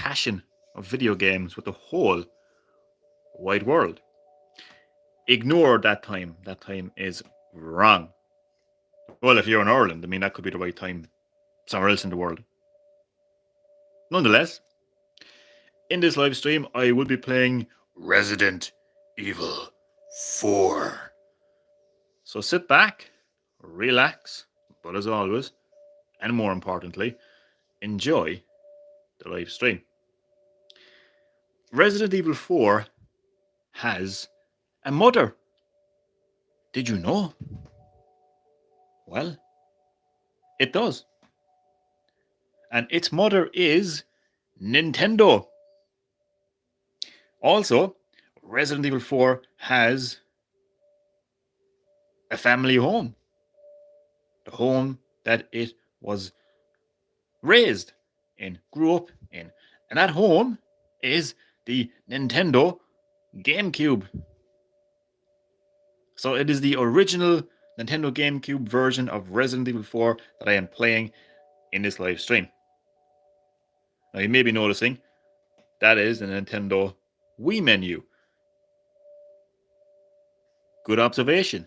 passion of video games with the whole wide world. Ignore that time. That time is wrong. Well, if you're in Ireland, I mean, that could be the right time somewhere else in the world. Nonetheless, in this live stream, I will be playing Resident Evil 4. So sit back, relax, but as always, and more importantly, enjoy the live stream. Resident Evil 4 has a mother. Did you know? Well, it does. And its mother is Nintendo. Also, Resident Evil 4 has a family home. The home that it was raised in, grew up in. And that home is the Nintendo Gamecube. So it is the original Nintendo Gamecube version of Resident Evil 4 that I am playing in this live stream. Now you may be noticing that is the Nintendo Wii menu. Good observation,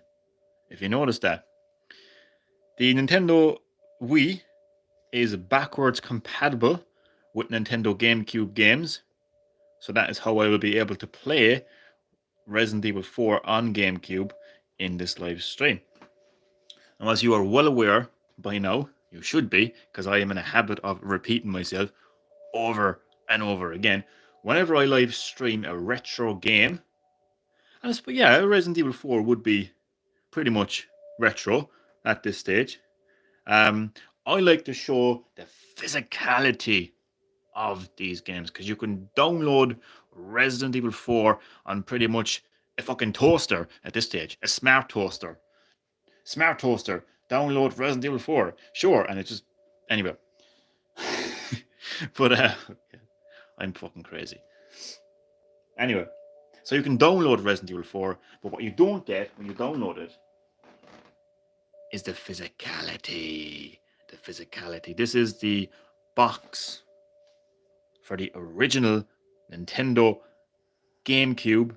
if you notice that. The Nintendo Wii is backwards compatible with Nintendo GameCube games. So that is how I will be able to play Resident Evil 4 on GameCube in this live stream. Now, as you are well aware by now, you should be, because I am in a habit of repeating myself over and over again. Whenever I live stream a retro game, and Resident Evil 4 would be pretty much retro at this stage. I like to show the physicality of these games, because you can download Resident Evil 4 on pretty much a fucking toaster at this stage, a smart toaster. Smart toaster, download Resident Evil 4. Sure, and it's just, anyway. But I'm fucking crazy. Anyway, so you can download Resident Evil 4, but what you don't get when you download it is the physicality. The physicality. This is the box for the original Nintendo GameCube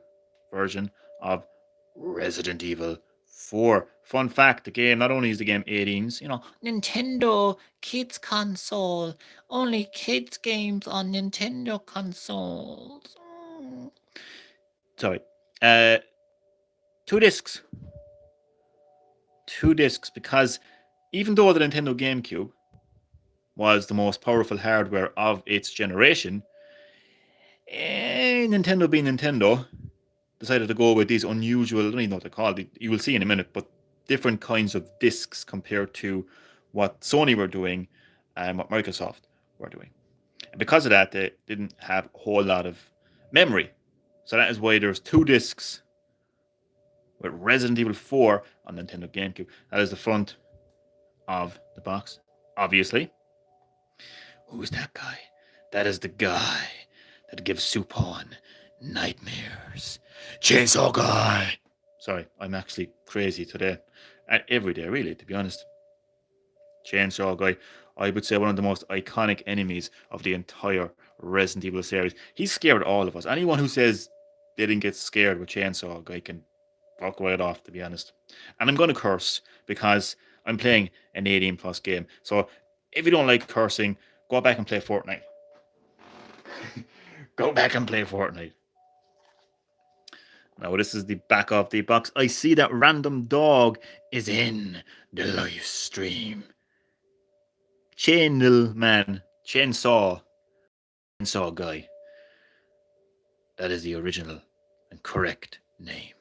version of Resident Evil 4. Fun fact, the game, not only is the game 18s, Nintendo Kids Console. Only kids games on Nintendo consoles. Sorry. 2 discs. 2 discs, because even though the Nintendo GameCube was the most powerful hardware of its generation, Nintendo being Nintendo, decided to go with these unusual, I don't even know what they're called, you will see in a minute, but different kinds of discs compared to what Sony were doing and what Microsoft were doing. And because of that, they didn't have a whole lot of memory. So that is why there's 2 discs with Resident Evil 4 on Nintendo GameCube. That is the front of the box, obviously. Who's that guy? That is the guy that gives Supon nightmares. Chainsaw Guy. Sorry, I'm actually crazy today. Every day, really, to be honest. Chainsaw Guy, I would say one of the most iconic enemies of the entire Resident Evil series. He scared all of us. Anyone who says they didn't get scared with Chainsaw Guy can fuck right off, to be honest. And I'm going to curse because I'm playing an 18 plus game. So if you don't like cursing, go back and play Fortnite. Go back and play Fortnite. Now, this is the back of the box. I see that Random Dog is in the live stream. Chainsaw Guy. That is the original and correct name.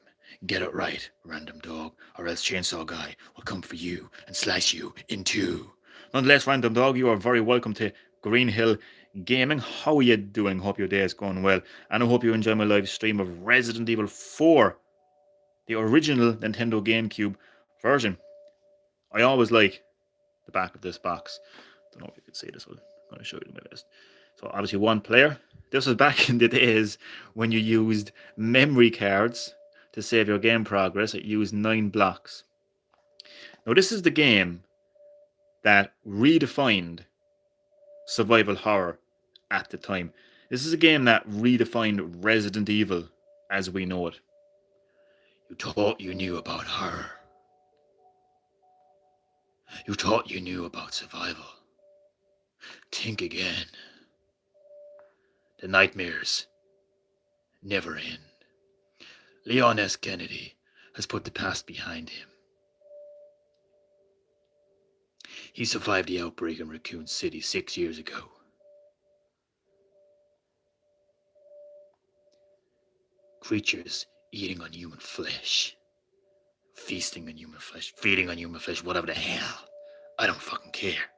Get it right, Random Dog, or else Chainsaw Guy will come for you and slice you in 2. Nonetheless, Random Dog, you are very welcome to Green Hill Gaming. How are you doing? Hope your day is going well. And I hope you enjoy my live stream of Resident Evil 4, the original Nintendo GameCube version. I always like the back of this box. Don't know if you can see this one. I'm going to show you my best. So obviously 1 player. This was back in the days when you used memory cards to save your game progress. It used 9 blocks. Now this is the game that redefined survival horror at the time. This is a game that redefined Resident Evil as we know it. You thought you knew about horror. You thought you knew about survival. Think again. The nightmares never end. Leon S. Kennedy has put the past behind him. He survived the outbreak in Raccoon City 6 years ago. Creatures eating on human flesh. Feasting on human flesh. Feeding on human flesh. Whatever the hell. I don't fucking care.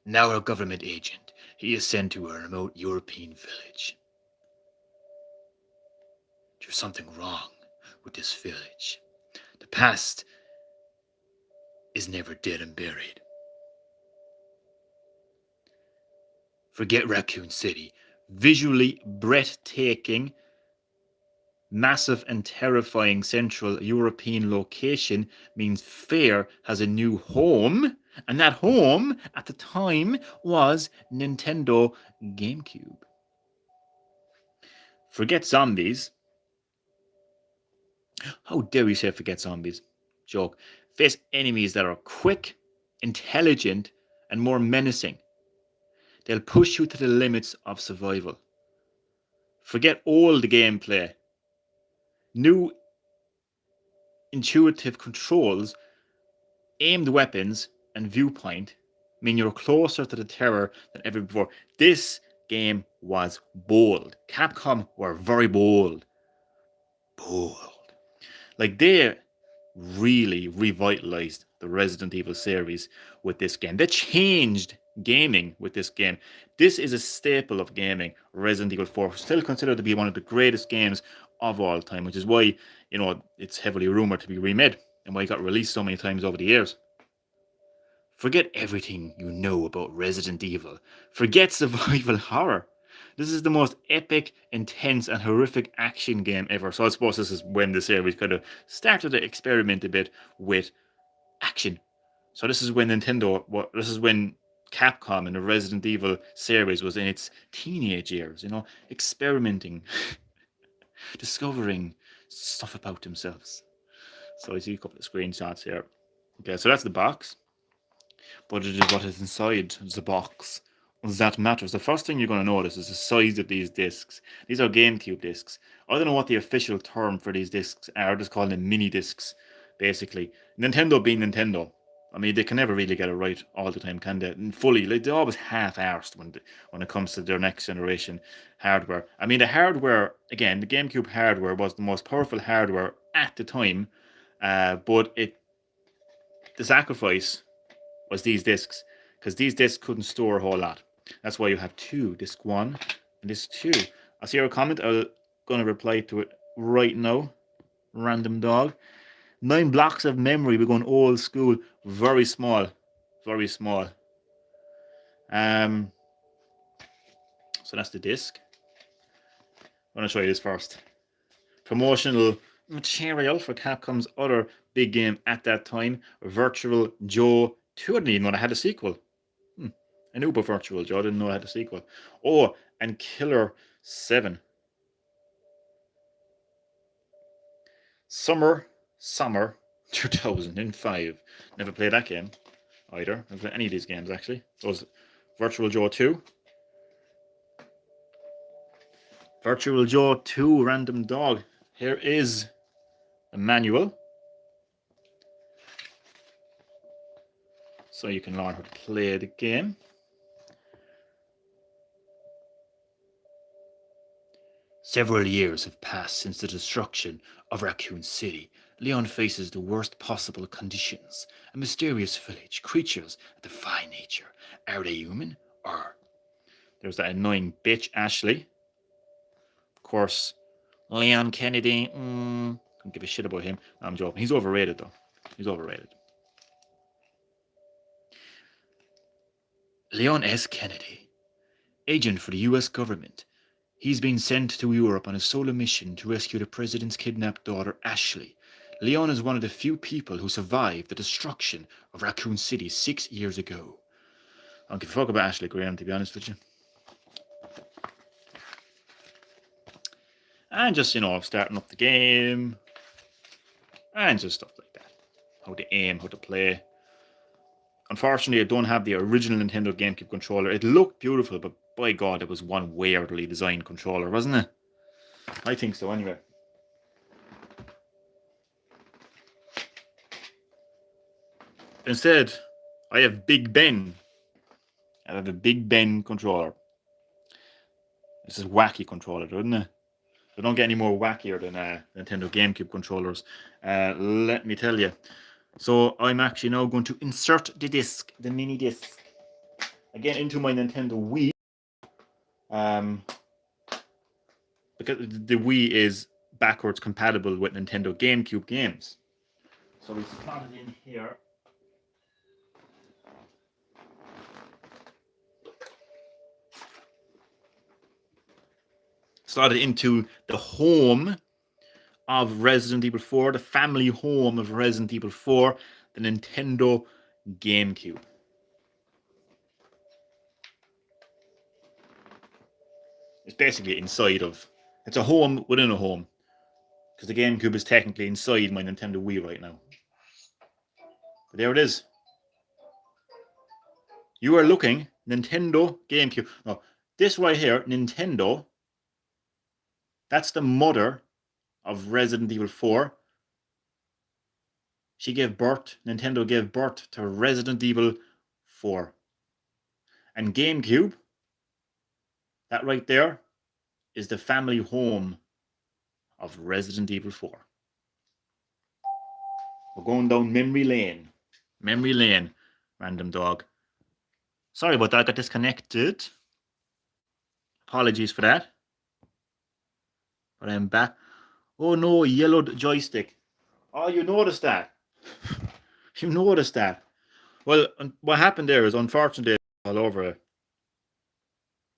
Now a government agent, he is sent to a remote European village. There's something wrong with this village. The past is never dead and buried. Forget Raccoon City. Visually breathtaking, massive and terrifying Central European location means Fair has a new home, and that home at the time was Nintendo Gamecube. Forget zombies. How dare you say forget zombies? Joke. Face enemies that are quick, intelligent, and more menacing. They'll push you to the limits of survival. Forget all the gameplay. New intuitive controls, aimed weapons, and viewpoint mean you're closer to the terror than ever before. This game was bold. Capcom were very bold. Like, they really revitalized the Resident Evil series with this game. They changed gaming with this game. This is a staple of gaming. Resident Evil 4, still considered to be one of the greatest games of all time, which is why, you know, it's heavily rumored to be remade and why it got released so many times over the years. Forget everything you know about Resident Evil. Forget survival horror. This is the most epic, intense, and horrific action game ever. So I suppose this is when the series kind of started to experiment a bit with action. So this is when Capcom and the Resident Evil series was in its teenage years, you know, experimenting, discovering stuff about themselves. So I see a couple of screenshots here. Okay, so that's the box. But it is what is inside the box that matters. The first thing you're going to notice is the size of these discs. These are GameCube discs. I don't know what the official term for these discs are. Just call them mini discs, basically. Nintendo being Nintendo. I mean, they can never really get it right all the time, can they? And fully, like, they're always half-arsed when it comes to their next generation hardware. I mean, the hardware, again, the GameCube hardware was the most powerful hardware at the time, but the sacrifice was these discs, because these discs couldn't store a whole lot. That's why you have two, disc 1 and disc 2. I see your comment. I'm going to reply to it right now. Random dog. 9 blocks of memory. We're going old school. Very small. Very small. So that's the disc. I'm going to show you this first. Promotional material for Capcom's other big game at that time, Virtual Joe 2. I didn't even know I had a sequel. I knew about Virtual Joe. I didn't know I had a sequel. Oh, and Killer 7. Summer 2005. Never played that game either. Never played any of these games, actually. Those Virtual Joe 2. Virtual Joe 2, random dog. Here is a manual. So you can learn how to play the game. Several years have passed since the destruction of Raccoon City. Leon faces the worst possible conditions. A mysterious village, creatures that defy nature. Are they human or... There's that annoying bitch, Ashley. Of course, Leon Kennedy. Don't give a shit about him. No, I'm joking. He's overrated, though. He's overrated. Leon S. Kennedy, agent for the U.S. government. He's been sent to Europe on a solo mission to rescue the president's kidnapped daughter, Ashley. Leon is one of the few people who survived the destruction of Raccoon City 6 years ago. I don't give a fuck about Ashley Graham, to be honest with you. And just, starting up the game. And just stuff like that. How to aim, how to play. Unfortunately, I don't have the original Nintendo GameCube controller. It looked beautiful, but by God, it was one weirdly designed controller, wasn't it? I think so, anyway. Instead, I have Big Ben. I have a Big Ben controller. This is wacky controller, doesn't it? They don't get any more wackier than Nintendo GameCube controllers. Let me tell you. So I'm actually now going to insert the disc, the mini disc, again into my Nintendo Wii. Because the Wii is backwards compatible with Nintendo GameCube games. So we slot it in here. Slot it into the home of Resident Evil 4, the family home of Resident Evil 4, the Nintendo GameCube. It's basically inside of... It's a home within a home. Because the GameCube is technically inside my Nintendo Wii right now. But there it is. You are looking Nintendo GameCube. No, this right here, Nintendo, that's the mother of Resident Evil 4. She gave birth, Nintendo gave birth to Resident Evil 4. And GameCube, that right there, is the family home of Resident Evil 4. We're going down memory lane. Memory lane, random dog. Sorry about that, I got disconnected. Apologies for that. But I'm back. Oh no, yellowed joystick. Oh, you noticed that. You noticed that. Well, what happened there is, unfortunately, all over it.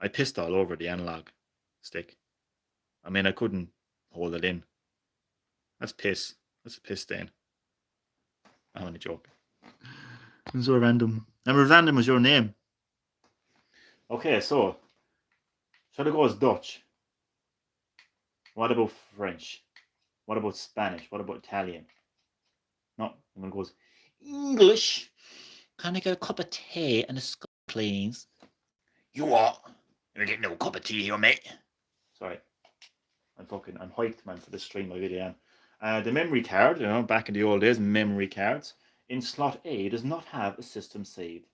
I pissed all over the analog stick. I mean, I couldn't hold it in. That's piss. That's a piss stain. I'm only joking. It's so random. And random was your name. Okay, so should I go as Dutch? What about French? What about Spanish? What about Italian? No, I'm gonna go as English. Can I get a cup of tea and a skull, please? You what? You're getting no cup of tea here, mate. Sorry. I'm hyped, man, for this stream. I really am. The memory card, back in the old days, memory cards. In slot A does not have a system save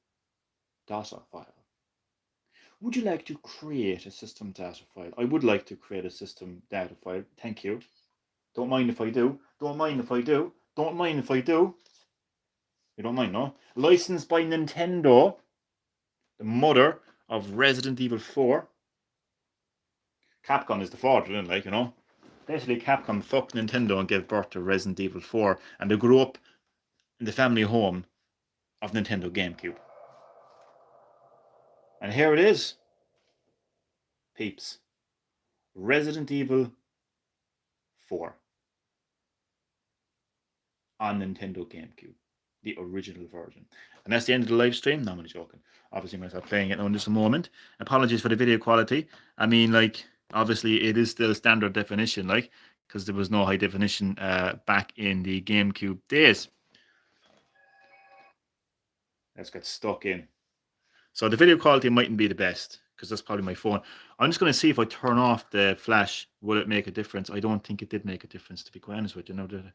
data file. Would you like to create a system data file? I would like to create a system data file. Thank you. Don't mind if I do. Don't mind if I do. Don't mind if I do. You don't mind, no? Licensed by Nintendo, the mother of Resident Evil 4. Capcom is the father, like. Basically, Capcom fucked Nintendo and gave birth to Resident Evil 4, and they grew up in the family home of Nintendo GameCube. And here it is, peeps. Resident Evil 4 on Nintendo GameCube, the original version. And that's the end of the live stream. No, I'm only joking. Obviously, I'm going to start playing it now in just a moment. Apologies for the video quality. I mean, like, obviously, it is still standard definition, like, because there was no high definition back in the GameCube days. Let's get stuck in. So the video quality mightn't be the best, because that's probably my phone. I'm just going to see if I turn off the flash, will it make a difference? I don't think it did make a difference, to be quite honest with you. No, did it?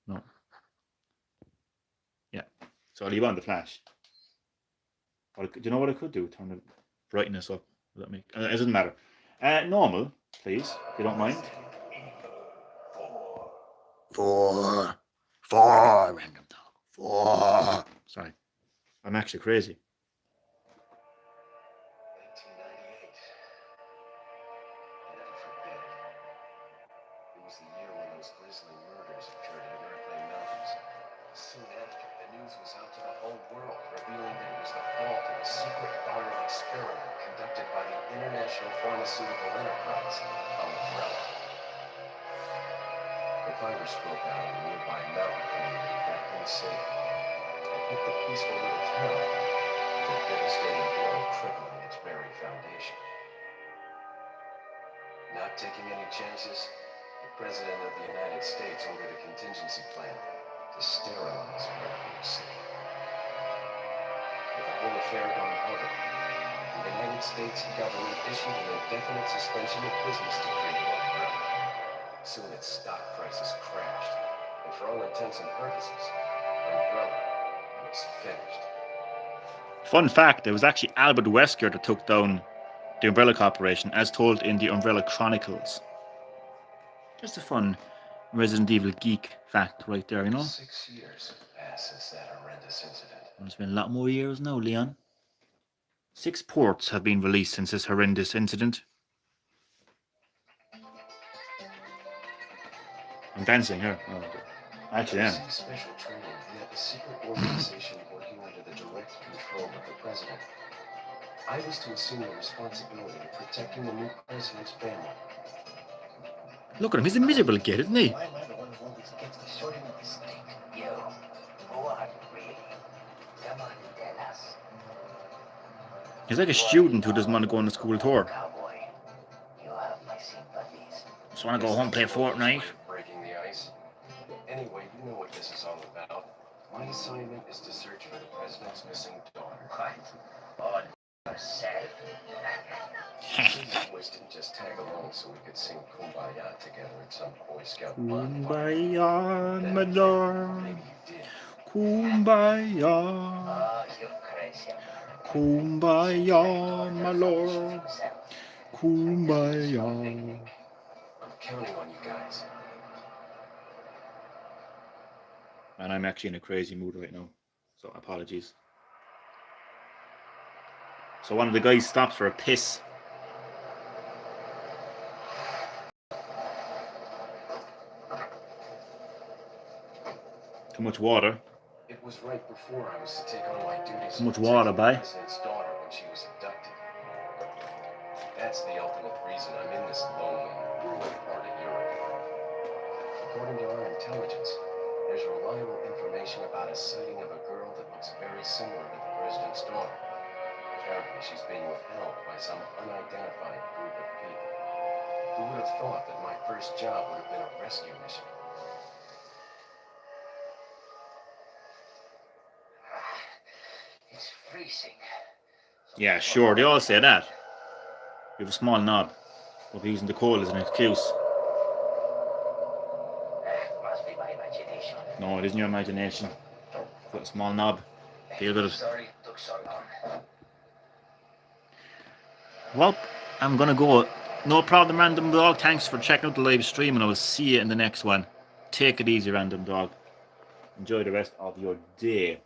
No. Yeah. So I'll leave on the flash. Do you know what I could do? Turn the brightness up. Will that make? It doesn't matter. Normal, please, if you don't mind. 4. Random dog. 4. Sorry. I'm actually crazy. 1998. I'll never forget it. It was the year when those grisly murders occurred in Berkeley Mountains. Soon after, the news was out to the whole world, revealing that it was the fault of a secret viral experiment conducted by the international pharmaceutical enterprise, Umbrella. The virus broke out in a nearby mountain community back in the city. It hit the peaceful little town, the devastating blow crippling its very foundation. Not taking any chances, the President of the United States ordered a contingency plan to sterilize Fairview City. With the whole affair gone public, the United States government issued an indefinite suspension of business decree to Umbrella. Soon its stock prices crashed, and for all intents and purposes, Umbrella was finished. Fun fact, it was actually Albert Wesker that took down the Umbrella Corporation, as told in the Umbrella Chronicles. Just a fun Resident Evil geek fact right there, you know? 6 years have passed since that horrendous incident. There's been a lot more years now, Leon. 6 ports have been released since this horrendous incident. I'm dancing here. Oh, actually, I am. Received special training via a secret organization working under the direct control of the president. I was to assume the responsibility of protecting the new president's family. Look at him, he's a miserable kid, isn't he? Why am I the one who always gets the short end of the stick? You. Who are you, really? Come on and tell us. He's like a student who doesn't want to go on a school tour. Cowboy, you have my sympathies. Just want to go home and play Fortnite. Breaking the ice. Anyway, you know what this is all about. My assignment is to search for the president's missing daughter. What? On yourself? Winston just tag along so we could sing Kumbaya together at some Boy Scout bonfire. Kumbaya, my lord. Maybe you did. Kumbaya. Oh, you crazy man. Kumbaya, my lord. Kumbaya. I'm counting on you guys. And I'm actually in a crazy mood right now, so apologies. So one of the guys stops for a piss. Too much water. It was right before I was to take on my duties. Too much water, protecting bye. the president's daughter when she was abducted. That's the ultimate reason I'm in this lonely, ruined part of Europe. According to our intelligence, there's reliable information about a sighting of a girl that looks very similar to the president's daughter. Apparently, she's being withheld by some unidentified group of people. Who would have thought that my first job would have been a rescue mission? It's freezing. Yeah, sure, they all say that. You have a small knob. We'll be using the cold as an excuse. Must be my imagination. No, it isn't your imagination. Got a small knob. Deal with it. Sorry it took so long. Well, I'm gonna go. No problem, Random Dog. Thanks for checking out the live stream, and I will see you in the next one. Take it easy, Random Dog. Enjoy the rest of your day.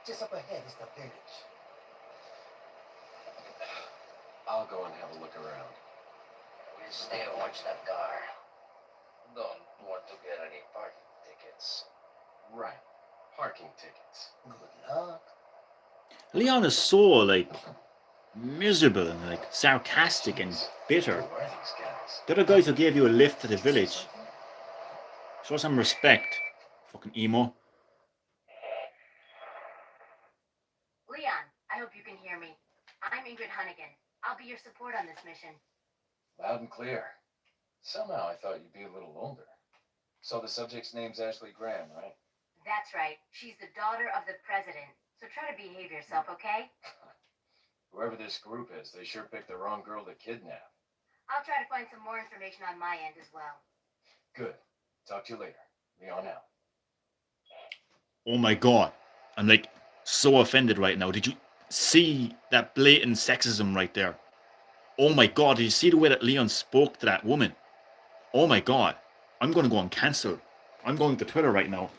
Just up ahead is the village. I'll go and have a look around. We'll stay and watch that car. Don't want to get any parking tickets. Right. Parking tickets. Good luck. Leon is so, like, miserable and, like, sarcastic and bitter. Who are these guys? The other guys who gave you a lift to the village. Show some respect. Fucking emo. Leon, I hope you can hear me. I'm Ingrid Hunnigan. I'll be your support on this mission. Loud and clear. Somehow I thought you'd be a little older. So the subject's name's Ashley Graham, right? That's right. She's the daughter of the president. So try to behave yourself, okay? Whoever this group is, they sure picked the wrong girl to kidnap. I'll try to find some more information on my end as well. Good. Talk to you later. Leon out. Oh my god. I'm, like, so offended right now. Did you see that blatant sexism right there? Oh my god, did you see the way that Leon spoke to that woman? Oh my god. I'm going to go and cancel. I'm going to Twitter right now.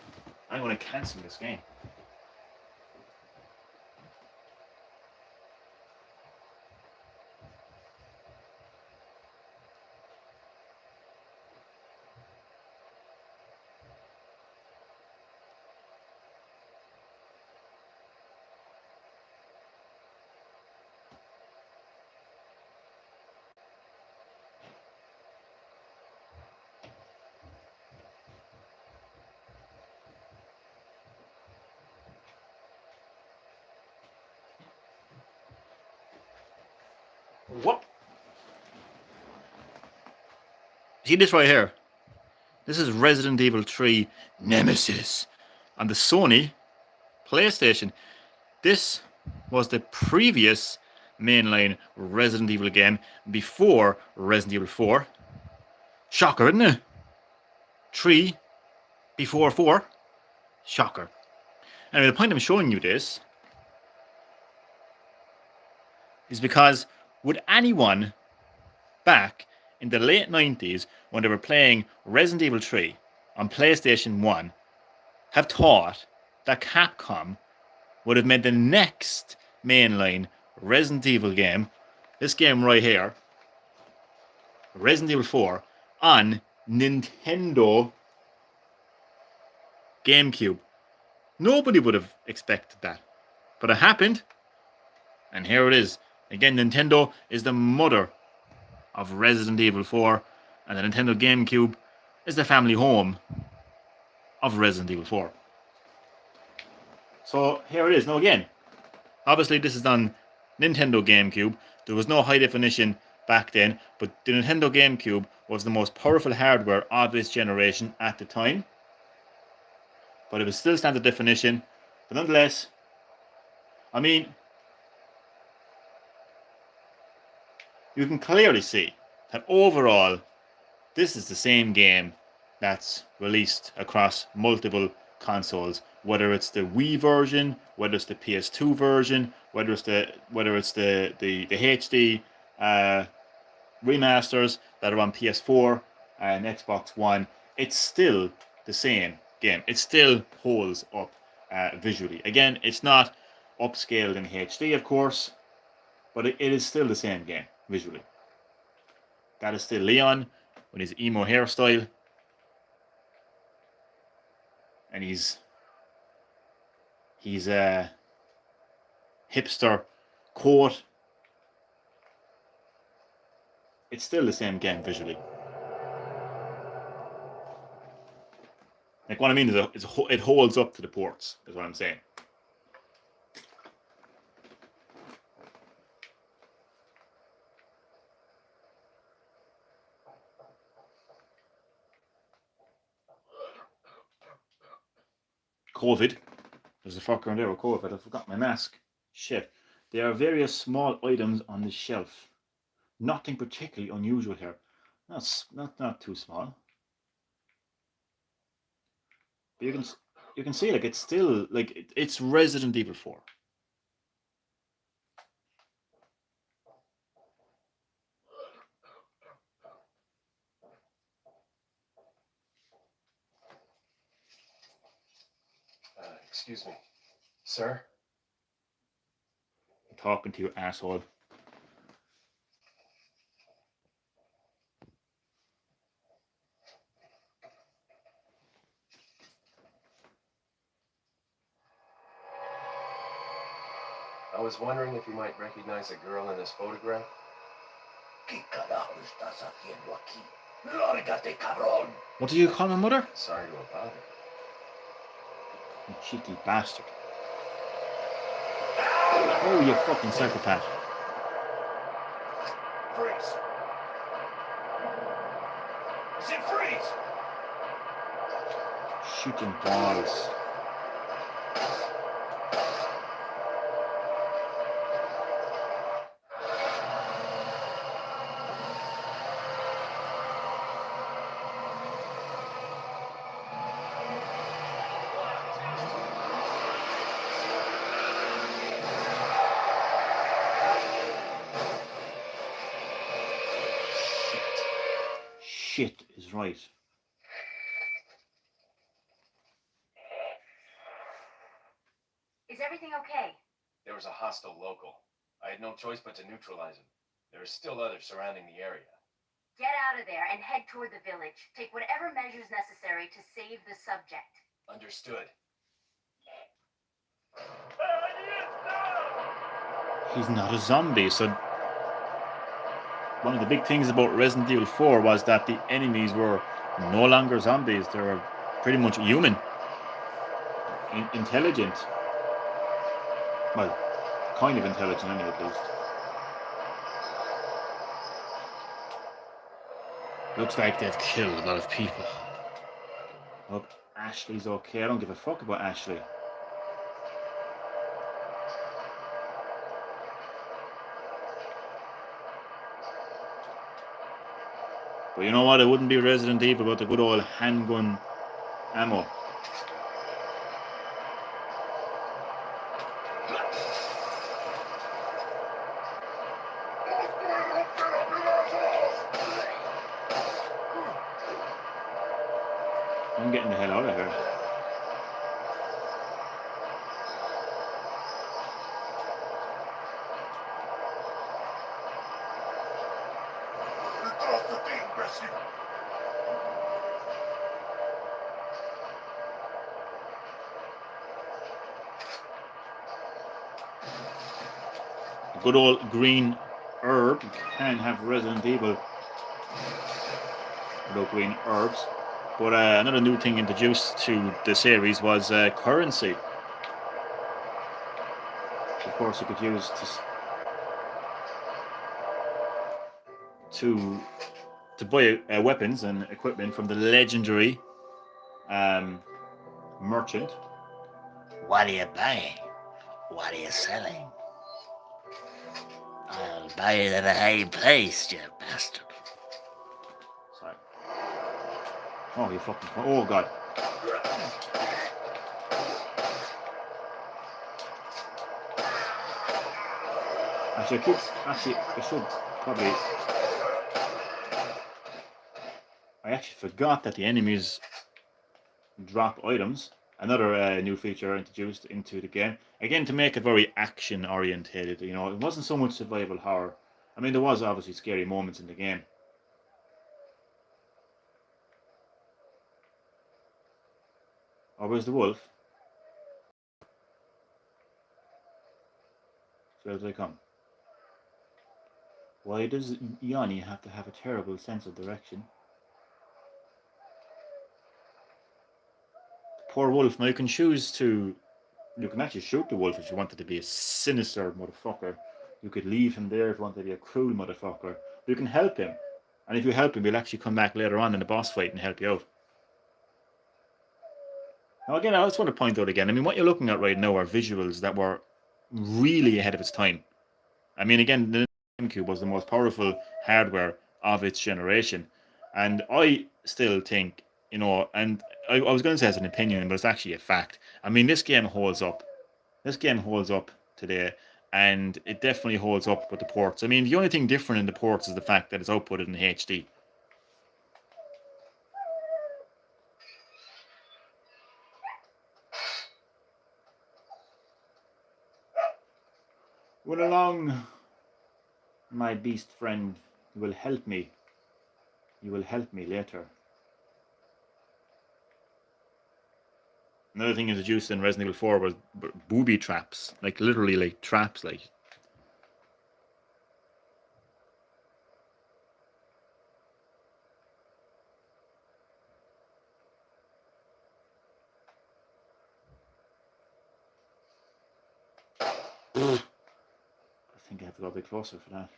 I'm going to cancel this game. What? See this right here? This is Resident Evil 3 Nemesis on the Sony PlayStation. This was the previous mainline Resident Evil game before Resident Evil 4. Shocker, isn't it? 3 before 4. Shocker. Anyway, the point I'm showing you this is because would anyone back in the late 90s when they were playing Resident Evil 3 on PlayStation 1 have thought that Capcom would have made the next mainline Resident Evil game, this game right here, Resident Evil 4, on Nintendo Gamecube? Nobody would have expected that. But it happened, and here it is. Again, Nintendo is the mother of Resident Evil 4, and the Nintendo GameCube is the family home of Resident Evil 4. So here it is. Now again, obviously this is on Nintendo GameCube. There was no high definition back then, but the Nintendo GameCube was the most powerful hardware of this generation at the time. But it was still standard definition. But nonetheless, I mean, you can clearly see that overall, this is the same game that's released across multiple consoles. Whether it's the Wii version, whether it's the PS2 version, whether it's the HD remasters that are on PS4 and Xbox One, it's still the same game. It still holds up visually. Again, it's not upscaled in HD, of course, but it is still the same game visually. That is still Leon with his emo hairstyle, and he's a hipster coat. It's still the same game visually. Like, what I mean is it holds up to the ports, is what I'm saying. COVID. There's a fucker in there with COVID. I forgot my mask. Shit. There are various small items on the shelf. Nothing particularly unusual here. Not too small. But you can see, like, it's still like it's Resident Evil 4. Excuse me, sir? I'm talking to you, asshole. I was wondering if you might recognize a girl in this photograph. ¿Qué carajo estás haciendo aquí? ¡Lárgate, cabrón! What do you call my mother? Sorry to bother. You cheeky bastard. Oh, you fucking psychopath. Freeze! I said freeze! Shooting balls. Shit is right. Is everything okay? There was a hostile local. I had no choice but to neutralize him. There are still others surrounding the area. Get out of there and head toward the village. Take whatever measures necessary to save the subject. Understood. He's not a zombie, so one of the big things about Resident Evil 4 was that the enemies were no longer zombies. They were pretty much human. Intelligent. Well, kind of intelligent anyway, at least. Looks like they've killed a lot of people. Hope Ashley's okay. I don't give a fuck about Ashley. But you know what? It wouldn't be Resident Evil without the good old handgun ammo. I'm getting the hell out of here. Good old green herb. You can't have Resident Evil without green herbs. But another new thing introduced to the series was currency. Of course, you could use to buy weapons and equipment from the legendary merchant. What are you buying? What are you selling? I'll buy it at a high price, you bastard. Sorry. Oh, you fucking. Oh, God. Actually, I should probably. I actually forgot that the enemies drop items. Another new feature introduced into the game. Again, to make it very action orientated. You know, it wasn't so much survival horror. I mean, there was obviously scary moments in the game. Or where's the wolf? Where do they come? Why does Yanni have to have a terrible sense of direction? Poor wolf. Now you can choose to. You can actually shoot the wolf if you wanted to be a sinister motherfucker. You could leave him there if you wanted to be a cruel motherfucker. But you can help him. And if you help him, he'll actually come back later on in the boss fight and help you out. Now again, I just want to point out again, I mean, what you're looking at right now are visuals that were really ahead of its time. I mean, again, the Gamecube was the most powerful hardware of its generation. And I still think, you know, and I was going to say as an opinion, but it's actually a fact. I mean, this game holds up. This game holds up today, and it definitely holds up with the ports. I mean, the only thing different in the ports is the fact that it's outputted in HD. Run along, my beast friend. You will help me. You will help me later. Another thing introduced in Resident Evil 4 was booby traps. Like, literally, like, traps, like. I think I have to go a bit closer for that.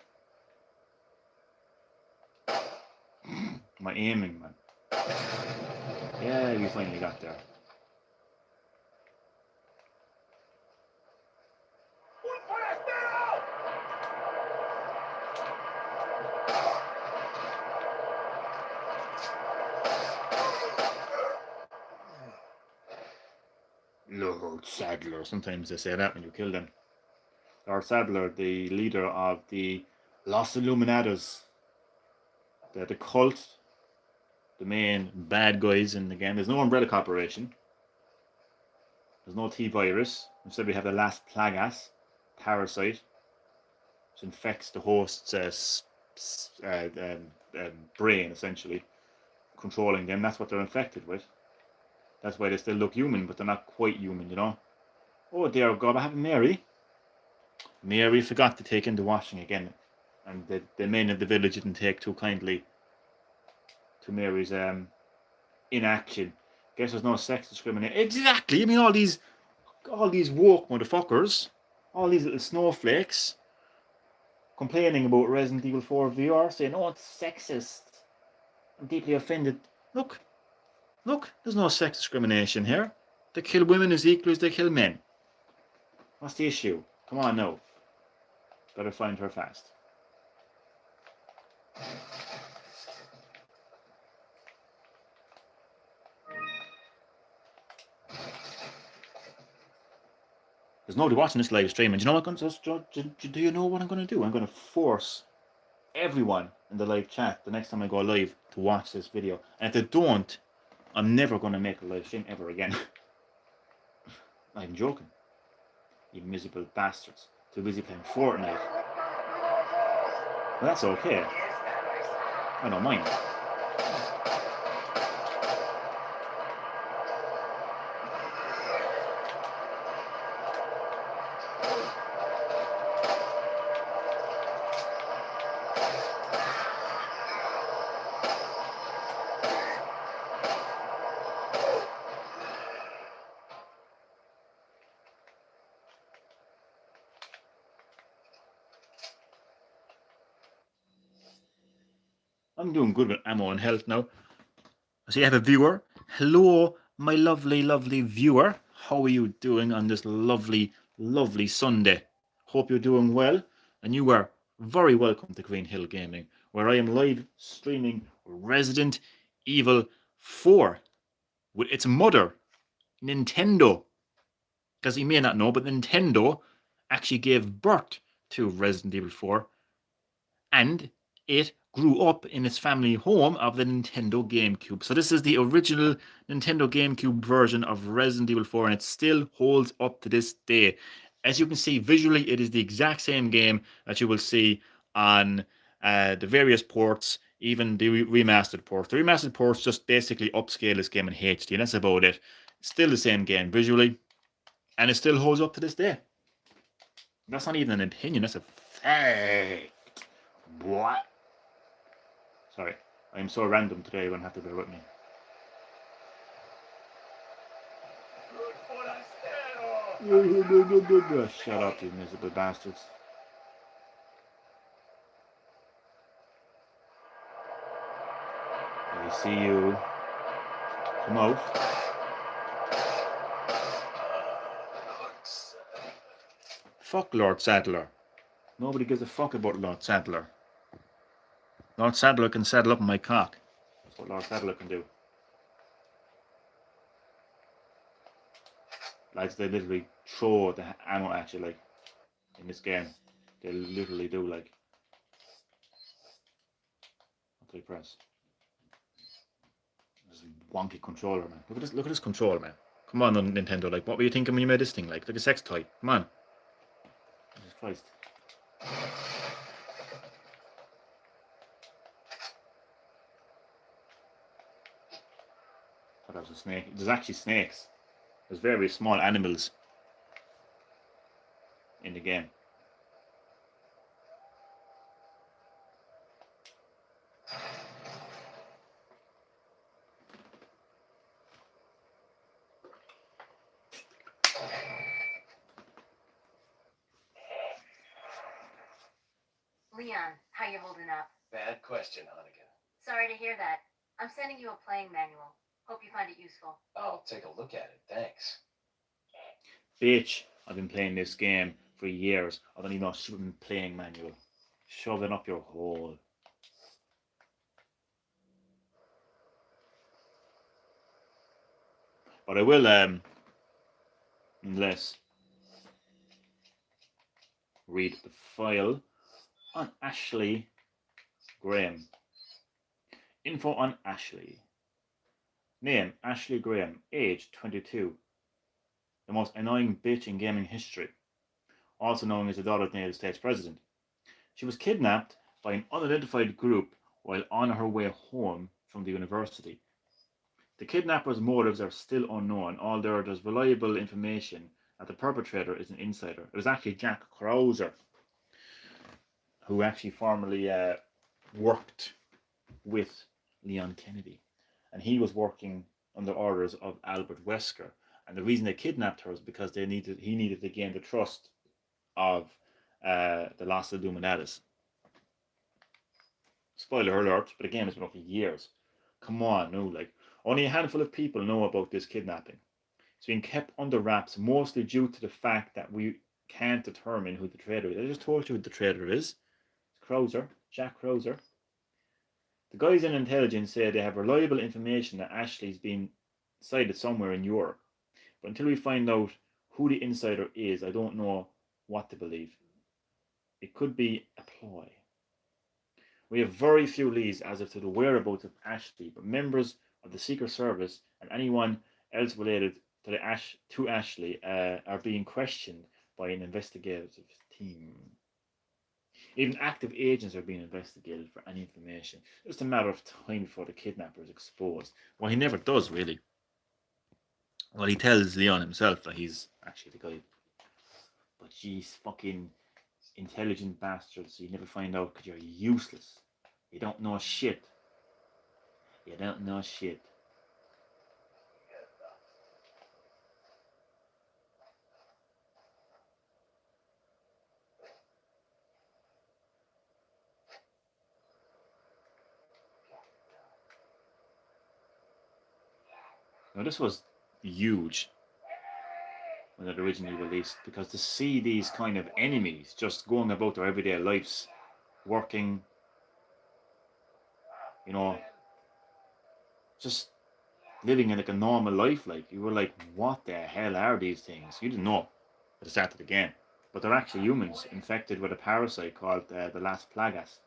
My aiming, man. Yeah, we finally got there. Lord Sadler. Sometimes they say that when you kill them. Lord Sadler, the leader of the Los Illuminados. They're the cult, the main bad guys in the game. There's no Umbrella Corporation. There's no T-Virus. Instead we have the last Plagas, parasite, which infects the host's brain, essentially, controlling them. That's what they're infected with. That's why they still look human, but they're not quite human, you know. Oh, dear God, I have Mary. Mary forgot to take in the washing again. And the men of the village didn't take too kindly to Mary's inaction. Guess there's no sex discrimination. Exactly. I mean, all these woke motherfuckers, all these little snowflakes, complaining about Resident Evil 4 VR, saying, "Oh, it's sexist." I'm deeply offended. Look, there's no sex discrimination here. They kill women as equally as they kill men. What's the issue? Come on now. Better find her fast. There's nobody watching this live stream, and do you know what? Do you know what I'm going to do? I'm going to force everyone in the live chat the next time I go live to watch this video. And if they don't, I'm never going to make a live stream ever again. I'm joking. You miserable bastards. Too busy playing Fortnite. Well, that's okay. I don't mind. I'm doing good with ammo and health now. So you have a viewer. Hello, my lovely viewer. How are you doing on this lovely Sunday? Hope you're doing well. And you are very welcome to Green Hill Gaming, where I am live streaming Resident Evil 4 with its mother, Nintendo. Because you may not know, but Nintendo actually gave birth to Resident Evil 4. And it grew up in its family home of the Nintendo Gamecube. So this is the original Nintendo Gamecube version of Resident Evil 4, and it still holds up to this day. As you can see, visually, it is the exact same game that you will see on the various ports, even the remastered ports. The remastered ports just basically upscale this game in HD, and that's about it. It's still the same game visually, and it still holds up to this day. That's not even an opinion, that's a fact. What? Sorry, I'm so random today, you're gonna have to bear with me. Shut up, you miserable bastards. I see you. Come out. Fuck Lord Sadler. Nobody gives a fuck about Lord Sadler. Lord Sadler can saddle up my cock. That's what Lord Sadler can do. Like, they literally throw the ammo at you, like, in this game. They literally do, like. What do I press? This is a wonky controller, man. Look at this controller, man. Come on, Nintendo, like, what were you thinking when you made this thing? Like a sex toy. Come on. Jesus Christ. I thought that was a snake. There's actually snakes. There's very small animals in the game. Leon, how you holding up? Bad question, Hunnigan. Sorry to hear that. I'm sending you a playing manual. Hope you find it useful. I'll take a look at it, thanks. Bitch, I've been playing this game for years. I don't even know a playing manual. Shove it up your hole. But I will, unless read the file on Ashley Graham. Info on Ashley. Name, Ashley Graham. Age, 22. The most annoying bitch in gaming history. Also known as the daughter of the United States President. She was kidnapped by an unidentified group while on her way home from the university. The kidnapper's motives are still unknown, although there's reliable information that the perpetrator is an insider. It was actually Jack Krauser, who actually formerly worked with Leon Kennedy. And he was working under orders of Albert Wesker. And the reason they kidnapped her was because he needed to gain the trust of the Los Illuminatis. Spoiler alert, but the game has been up for years. Come on, no, like, only a handful of people know about this kidnapping. It's being kept under wraps mostly due to the fact that we can't determine who the traitor is. I just told you who the traitor is. It's Krauser, Jack Krauser. The guys in intelligence say they have reliable information that Ashley's been sighted somewhere in Europe. But until we find out who the insider is, I don't know what to believe. It could be a ploy. We have very few leads as of to the whereabouts of Ashley, but members of the Secret Service and anyone else related to Ashley are being questioned by an investigative team. Even active agents are being investigated for any information. It's just a matter of time before the kidnapper is exposed. Well, he never does, really. Well, he tells Leon himself that he's actually the guy. But geez, fucking intelligent bastards, you never find out because you're useless. You don't know shit. You don't know shit. Now this was huge when it originally released, because to see these kind of enemies just going about their everyday lives, working, you know, just living in like a normal life, like you were like, what the hell are these things? You didn't know at the start of the game, but they're actually humans infected with a parasite called the Las Plagas.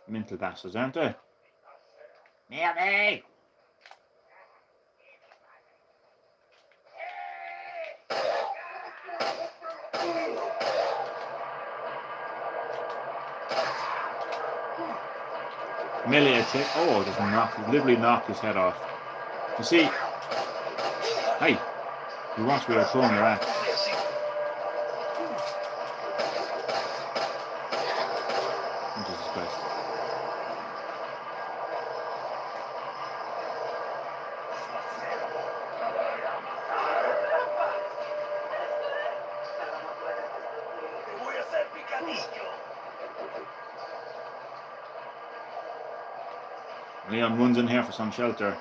Mental bastards, aren't they? Merde! Melee attack. Oh, just literally knocked his head off. You see, hey, you watch where you're throwing your axe. Oh, Jesus Christ. Leon runs in here for some shelter,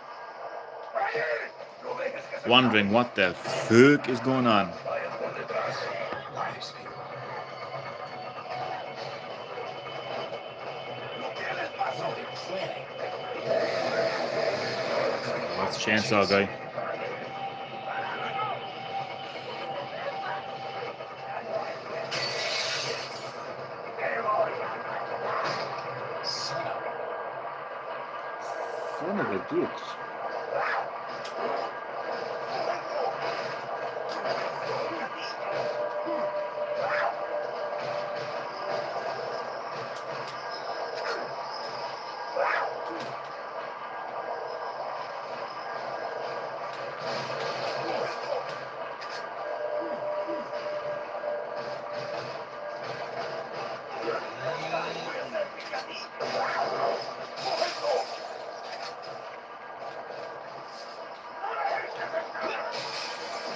wondering what the fuck is going on. That's the chainsaw guy. Son of a bitch.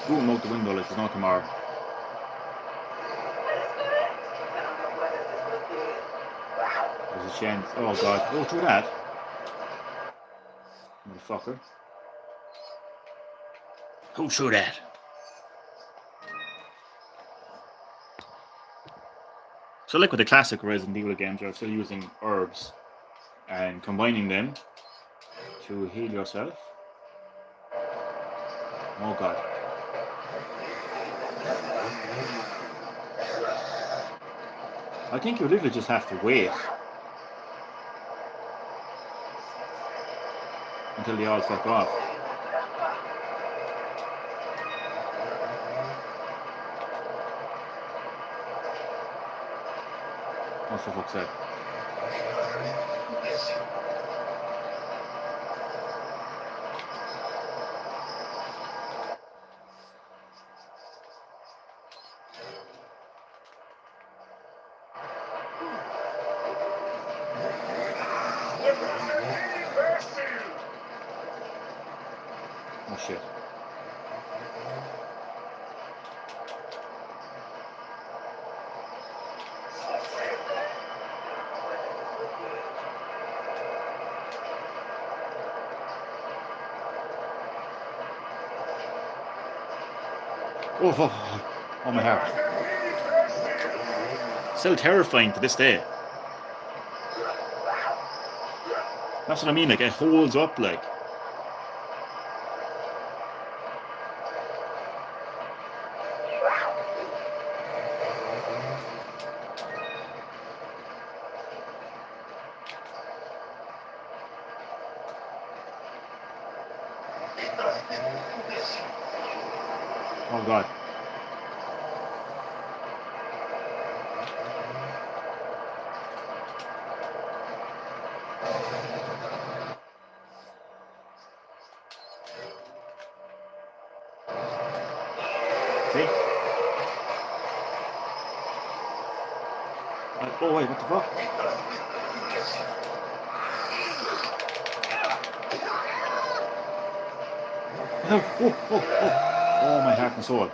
Boot him out the window like there's no tomorrow. There's a chance. Oh god. Oh, through that. Motherfucker. Who threw that? So like with the classic Resident Evil games, you're still using herbs and combining them to heal yourself. Oh god. I think you literally just have to wait until they all fuck off. Oh, for fuck's sake. Oh shit. Oh fuck. Oh my heart. Still terrifying to this day. That's what I mean, like it holds up like. Oh god. See? Oh wait, what the fuck? Oh my heart and soul.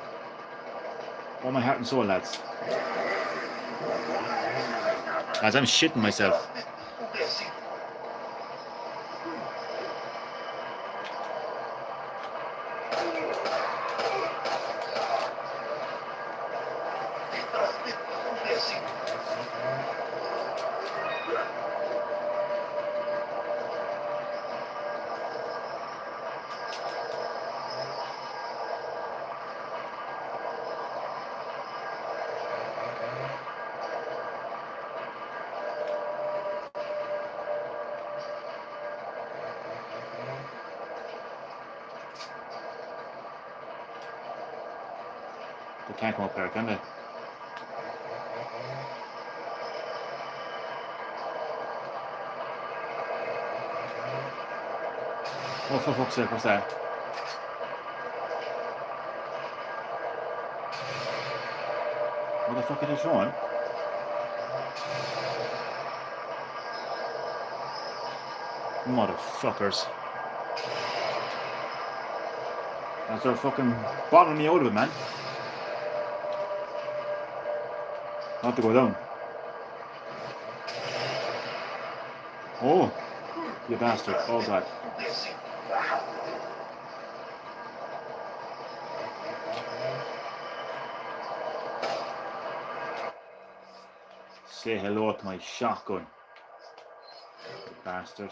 Oh my heart and soul, lads. Lads, I'm shitting myself. They can't come up there, can they? Oh, for fuck's sake, what's that? What the fuck are they showing? Motherfuckers. That's they're fucking bottling me out of it, man. I have to go down. Oh, you bastard. Oh god. Say hello to my shotgun. You bastard.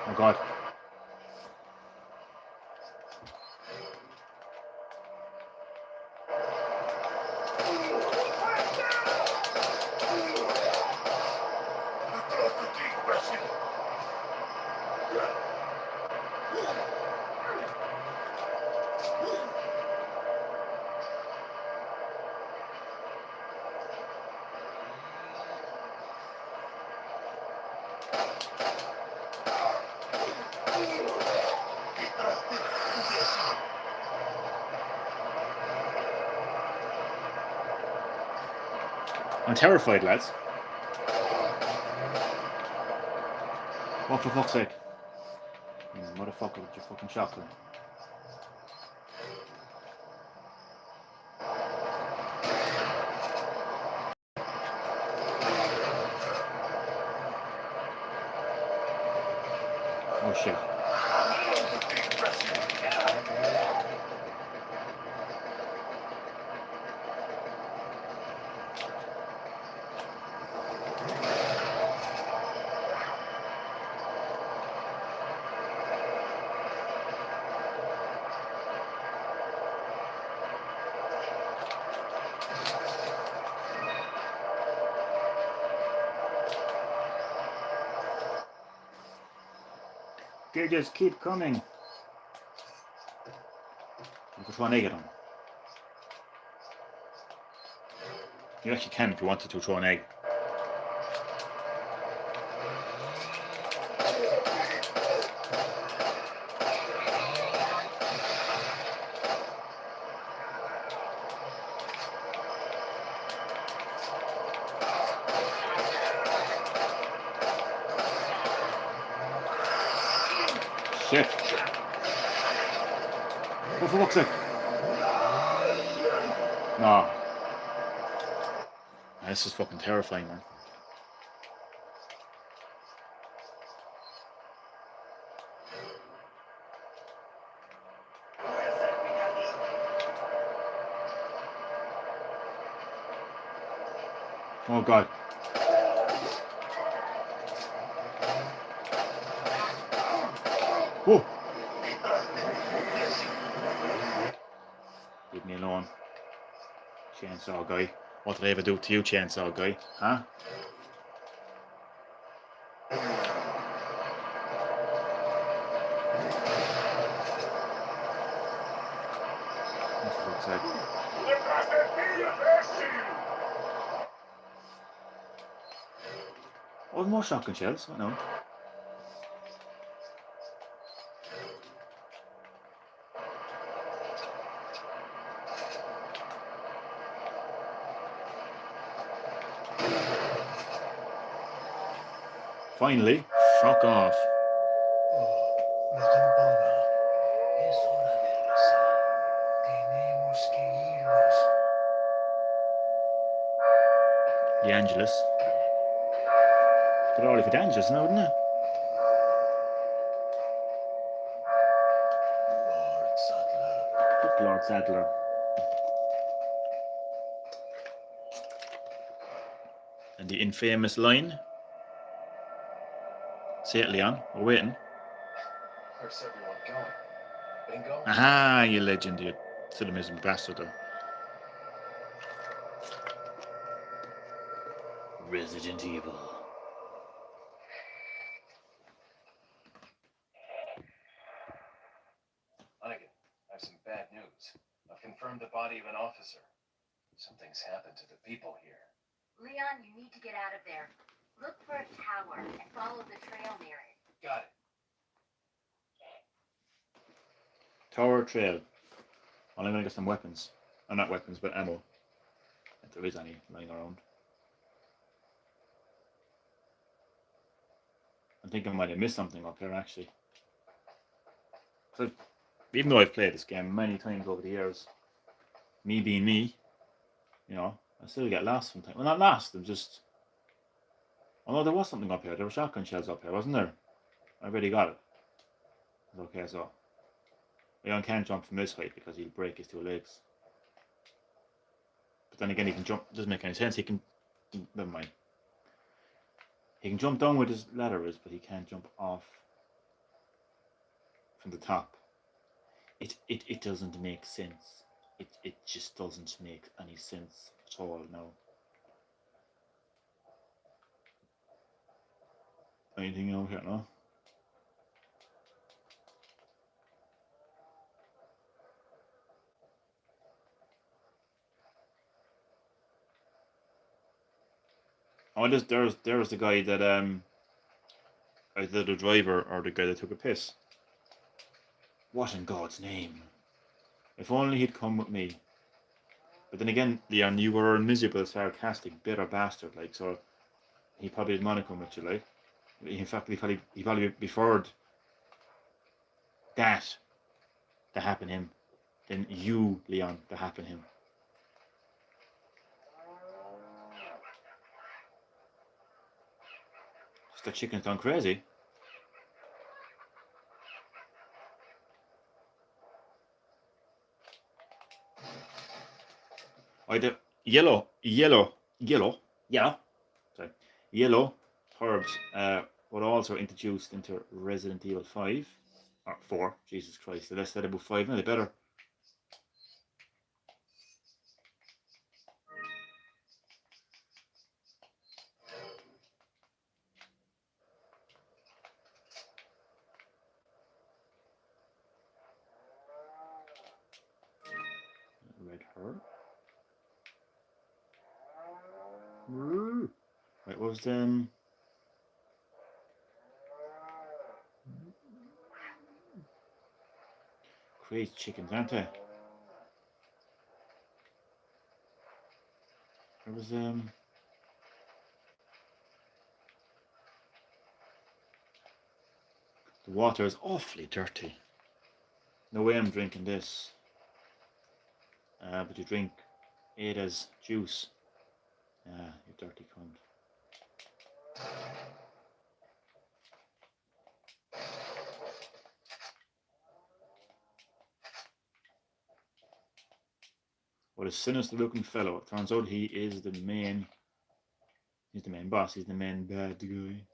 Oh god. I'm terrified, lads. Oh, for fuck's sake. You motherfucker with your fucking shotgun. Oh shit. They just keep coming. You can throw an egg at them. You actually can if you wanted to throw an egg. Shit. Oh, for fuck's sake. No. This is fucking terrifying, man. Oh god. Oh! Leave me alone. Chainsaw guy. What did I ever do to you, chainsaw guy? Huh? Oh, for fuck's sake. Oh, more shotgun shells. I know. Finally, fuck off. La campana. Es hora de rezar. Tenemos que irnos. The Angelus. They're already for the Angelus now, wouldn't it? Lord Sattler. Fuck Lord Sadler. And the infamous line. Say it, Leon. We're waiting. Where's everyone going? Bingo? Aha, you legend, you cinematism bastard. Resident Evil. Hunnigan, I have some bad news. I've confirmed the body of an officer. Something's happened to the people here. Leon, you need to get out of there. Look for a tower and follow the trail near it. Got it. Tower trail. Well, I'm gonna get some weapons. Not weapons, but ammo. If there is any lying around. I think I might have missed something up here, actually. So, even though I've played this game many times over the years, me being me, you know, I still get lost sometimes. Well, not lost, I'm just... Oh no, there was something up here. There were shotgun shells up here, wasn't there? I already got it. Okay, so... Leon can't jump from this height because he'll break his two legs. But then again, he can jump... Doesn't make any sense. He can... Never mind. He can jump down where his ladder is, but he can't jump off from the top. It doesn't make sense. It just doesn't make any sense at all now. Anything out here, no? Oh, there's the guy that either the driver or the guy that took a piss. What in God's name? If only he'd come with me. But then again, Leon, you were a miserable, sarcastic, bitter bastard, like, so he probably didn't want to come with you, like. In fact, he probably preferred that to happen to him than you, Leon, to happen to him. Just the chicken's gone crazy. Oh, the yellow. Sorry, yellow herbs were also introduced into Resident Evil 5 or 4. Jesus Christ, the less said about 5, now the better. treasure. Right, what was them? Crazy chickens, aren't they? There was the water is awfully dirty. No way I'm drinking this. But you drink Ada's juice. You dirty cunt. What a sinister looking fellow. It turns out he is the main. He's the main boss. He's the main bad guy.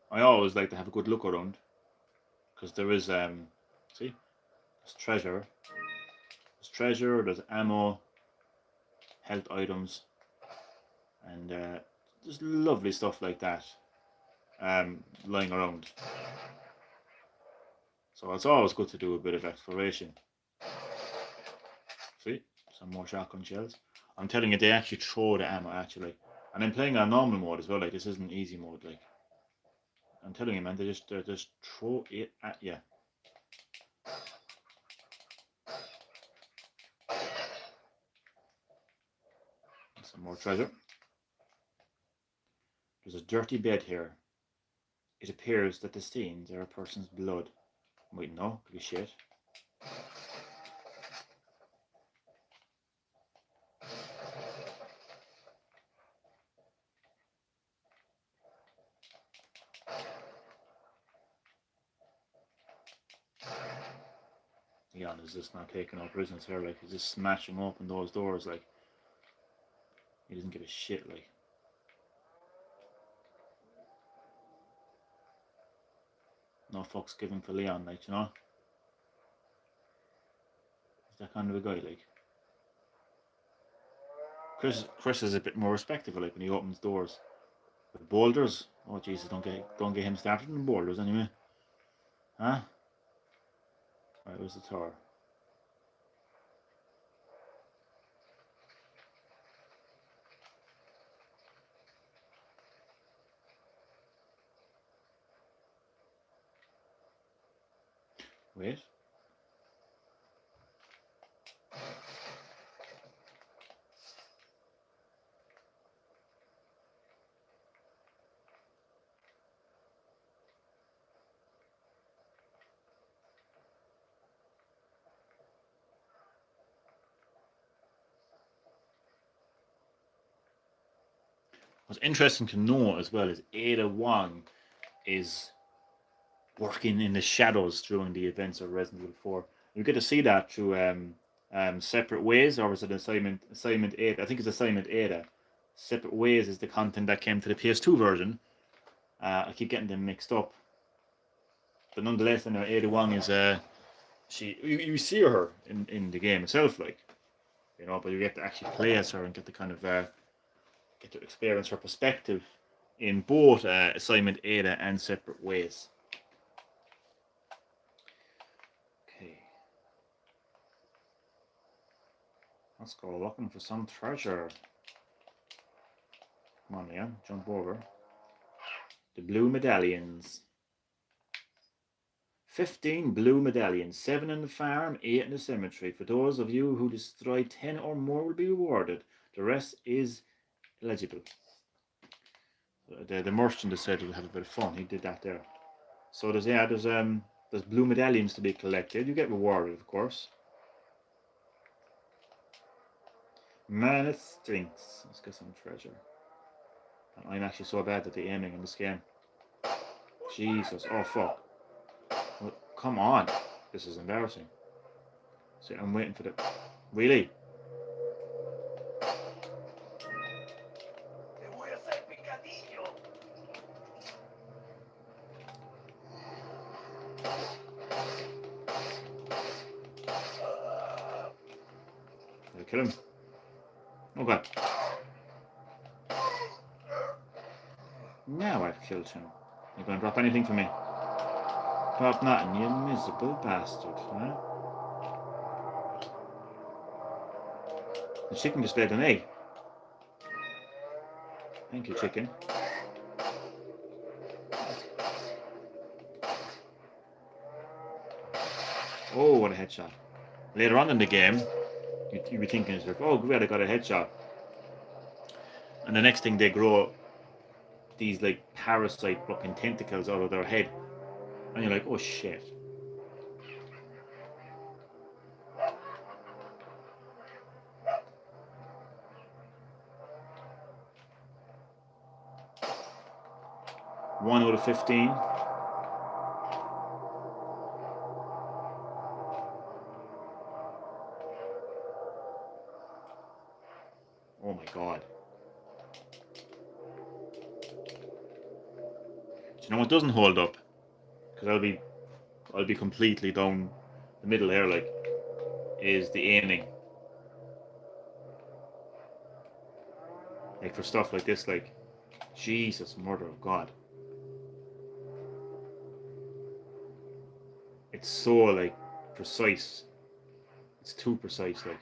I always like to have a good look around, because there is see, there's treasure, there's ammo, health items, and just lovely stuff like that lying around. So it's always good to do a bit of exploration. See, some more shotgun shells. I'm telling you, they actually throw the ammo actually, and I'm playing on normal mode as well. Like, this isn't easy mode. Like, I'm telling you, man, they just throw it at you. Some more treasure. There's a dirty bed here. It appears that the stains are a person's blood. Wait, no, could be shit. Leon is just not taking up prisoners here. Like, he's just smashing open those doors. Like, he doesn't give a shit. Like, no fucks given for Leon. Like, you know, he's that kind of a guy. Like, Chris is a bit more respectable. Like, when he opens doors. But boulders, oh Jesus, don't get him started in boulders anyway. Huh? Right, where's the tower? Wait. What's interesting to know as well is Ada Wong is working in the shadows during the events of Resident Evil 4. You get to see that through Separate Ways, or is it Assignment Ada? I think it's Assignment Ada. Separate Ways is the content that came to the PS2 version. I keep getting them mixed up. But nonetheless, anyway, Ada Wong is you see her in the game itself, like, you know, but you get to actually play as her and get to kind of get to experience her perspective in both Assignment Ada and Separate Ways. Okay. Let's go looking for some treasure. Come on, Leon, jump over. The blue medallions. 15 blue medallions, 7 in the farm, 8 in the cemetery. For those of you who destroy 10 or more will be rewarded. The rest is eligible. The merchant decided to have a bit of fun. He did that there. So there's blue medallions to be collected. You get rewarded, of course. Man, it stinks. Let's get some treasure. And I'm actually so bad at the aiming in this game. Jesus, oh fuck. Well, come on. This is embarrassing. See, I'm waiting for the... Really? They wear Did I kill him? Oh god. Now I've killed him. You gonna drop anything for me? Drop nothing, you miserable bastard, huh? The chicken just laid an egg. Thank you, chicken. Oh, what a headshot. Later on in the game, you'd be thinking, oh, great, I got a headshot. And the next thing, they grow these like parasite fucking tentacles out of their head. And you're like, oh shit. One out of 15. Oh my god. Do you know what doesn't hold up? Because I'll be completely down the middle here, like, is the aiming. Like for stuff like this, like, Jesus, murder of God. It's so like precise. It's too precise, like.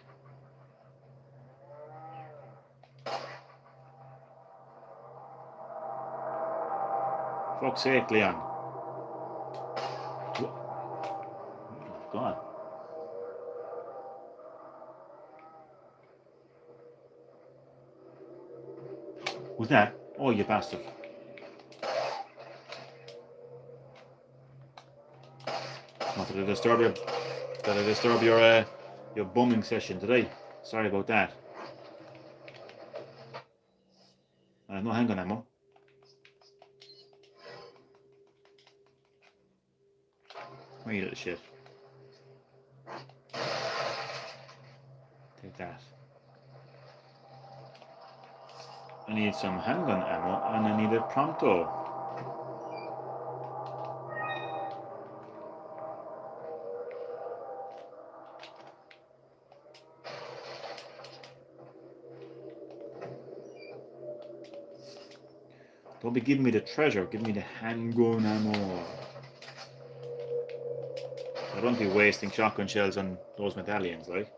Fuck's sake, Leon. Oh God. Who's that? Oh, you bastard. Not that I disturb your bumming session today. Sorry about that. I have no handgun ammo. Where you little shit? Take that. I need some handgun ammo and I need it pronto. Don't be giving me the treasure, give me the handgun ammo. I don't be wasting shotgun shells on those medallions, like.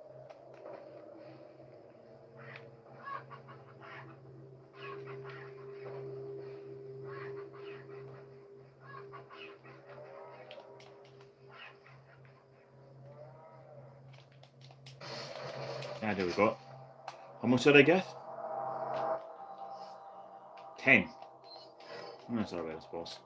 Ah, there we go. How much did I get? 10. That's alright, I suppose.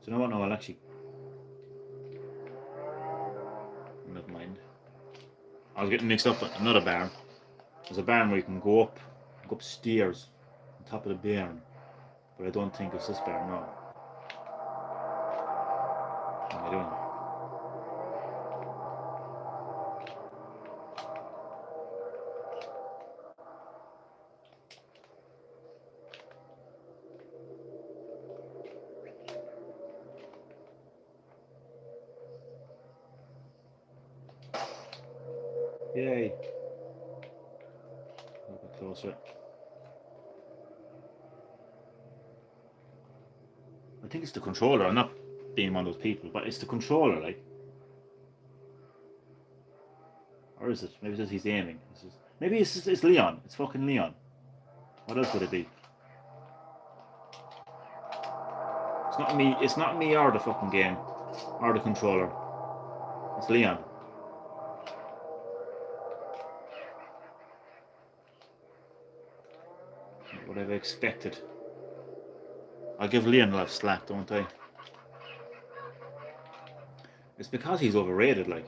So you know what? No, I'll actually. Never mind. I was getting mixed up with another barn. There's a barn where you can go upstairs, on top of the barn. But I don't think it's this barn, no. What am I doing? Yay. A little bit closer. I think it's the controller. I'm not being one of those people, but it's the controller, like. Or is it? Maybe it's just he's aiming. Maybe it's Leon. It's fucking Leon. What else would it be? It's not me. It's not me or the fucking game, or the controller. It's Leon. What I've expected. I'll give Leon a lot of slack, don't I? It's because he's overrated, like.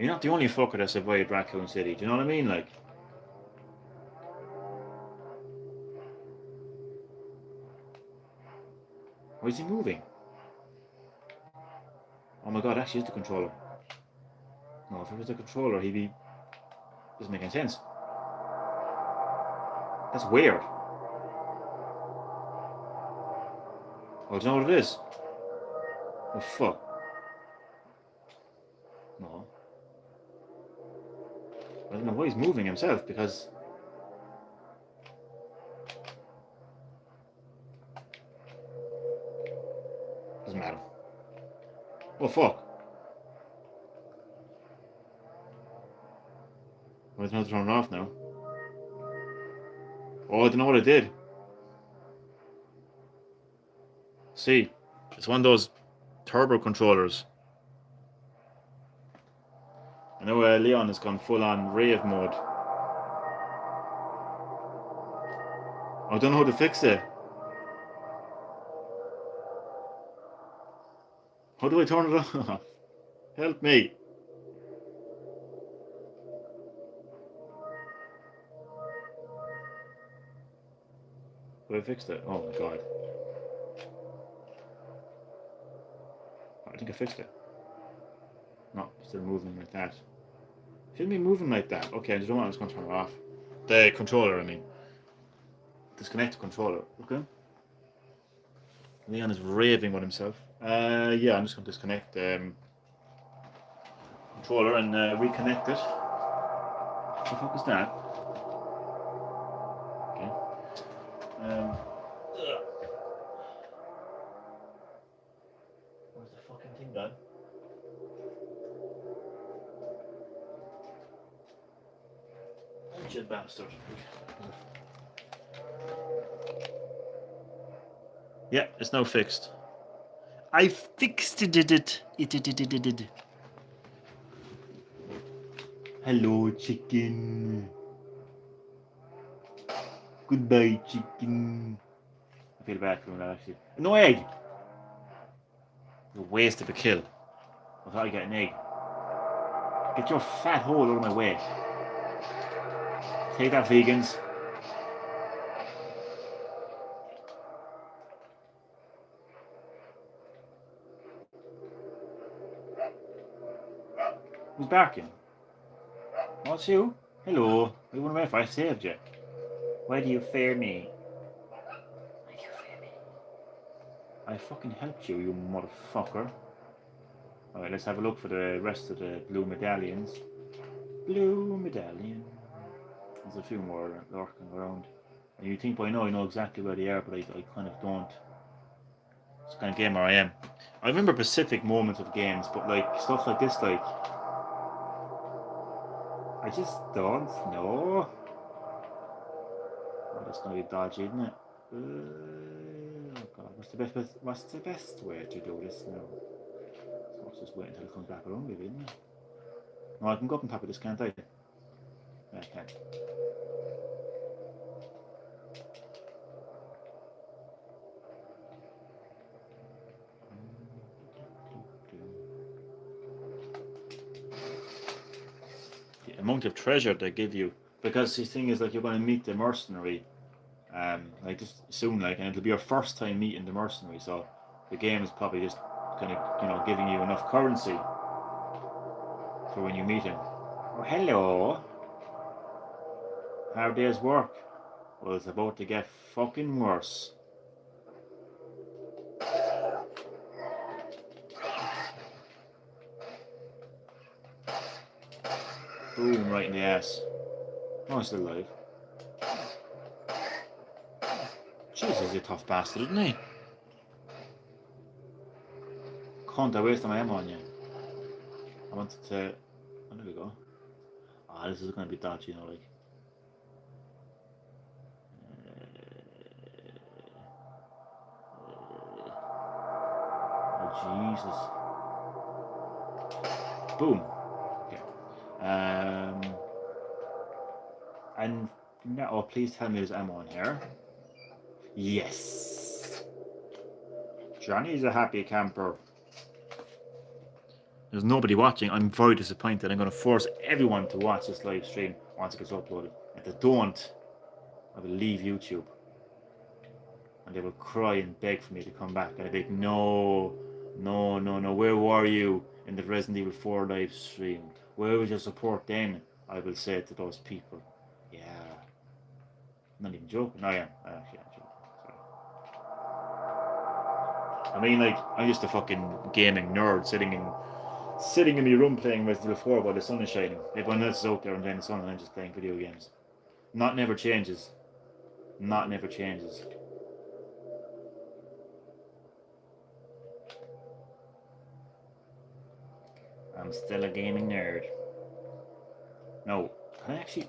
You're not the only fucker that survived Raccoon City. Do you know what I mean? Like, why is he moving? Oh my god, actually, it's the controller. No, if it was the controller, he'd be. Doesn't make any sense. That's weird. Oh, do you know what it is? Oh, fuck. No. I don't know why he's moving himself because. Doesn't matter. Oh, fuck. Why is it not turning off now? Oh, I don't know what I did. See, it's one of those turbo controllers. I know Leon has gone full on rave mode. I don't know how to fix it. How do I turn it off? Help me. Have I fixed it? Oh my god. I think I fixed it. No, it's still moving like that. Shouldn't be moving like that. Okay, I just don't want. I'm just going to turn it off. The controller, I mean. Disconnect the controller. Okay. Leon is raving with himself. Yeah, I'm just going to disconnect the controller and reconnect it. What the fuck is that? Okay. Where's the fucking thing gone? You bastard. Yeah, it's now fixed. I fixed it. It. Hello, chicken. Goodbye, chicken. I feel bad for him now, actually. No egg! The waste of a kill. I thought I'd get an egg. Get your fat hole out of my way. Take that, vegans. Who's barking? What's you? Hello. I wonder if I saved you. Why do you fear me? Why do you fear me? I fucking helped you, you motherfucker. Alright, let's have a look for the rest of the blue medallions. Blue medallion. There's a few more lurking around. And you think by now I know exactly where they are, but I kind of don't. It's the kind of gamer I am. I remember specific moments of games, but like stuff like this, like I just don't know. Oh, that's gonna be dodgy, isn't it? Oh god, what's the best way to do this now? So let's just wait until it comes back around, maybe, isn't it? No, I can go up on top of this, can't I? Yeah, I can. The amount of treasure they give you, because the thing is, like, you're going to meet the mercenary, like just soon, like, and it'll be your first time meeting the mercenary. So the game is probably just kind of, giving you enough currency for when you meet him. Oh, hello. How day's work? Well, it's about to get fucking worse. Boom, right in the ass. Oh, he's still alive. Jesus, he's a tough bastard, isn't he? Can't I waste my ammo on you? I wanted to... Oh, there we go. Ah, this is going to be dodgy, like. Oh, Jesus. Boom. Okay. And now, oh, please tell me there's ammo in here. Yes. Johnny's a happy camper. There's nobody watching. I'm very disappointed. I'm going to force everyone to watch this live stream once it gets uploaded. If they don't, I will leave YouTube. And they will cry and beg for me to come back. And I'll be like, no, where were you in the Resident Evil 4 live stream? Where was your support then? I will say to those people. Yeah. I'm not even joking. No, I am. I actually am joking. Sorry. I mean, like, I'm just a fucking gaming nerd sitting in my room playing Resident Evil 4 while the sun is shining. Everyone else is out there enjoying the sun and I'm just playing video games. Not never changes. Not never changes. I'm still a gaming nerd. No, can I actually?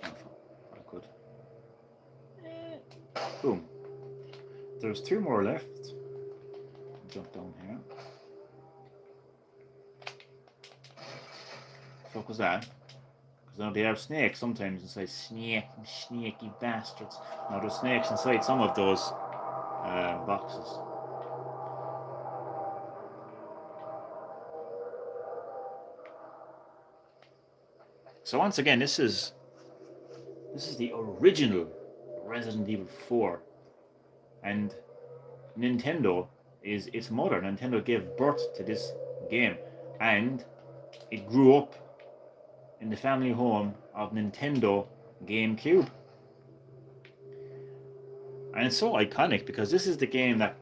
Oh, I could. Boom. There's 2 more left. Jump down here. What was that? Because they have snakes sometimes inside. Snaky bastards. Now there's snakes inside some of those boxes. So once again, this is the original Resident Evil 4, and Nintendo is its mother. Nintendo gave birth to this game, and it grew up in the family home of Nintendo Gamecube. And it's so iconic because this is the game that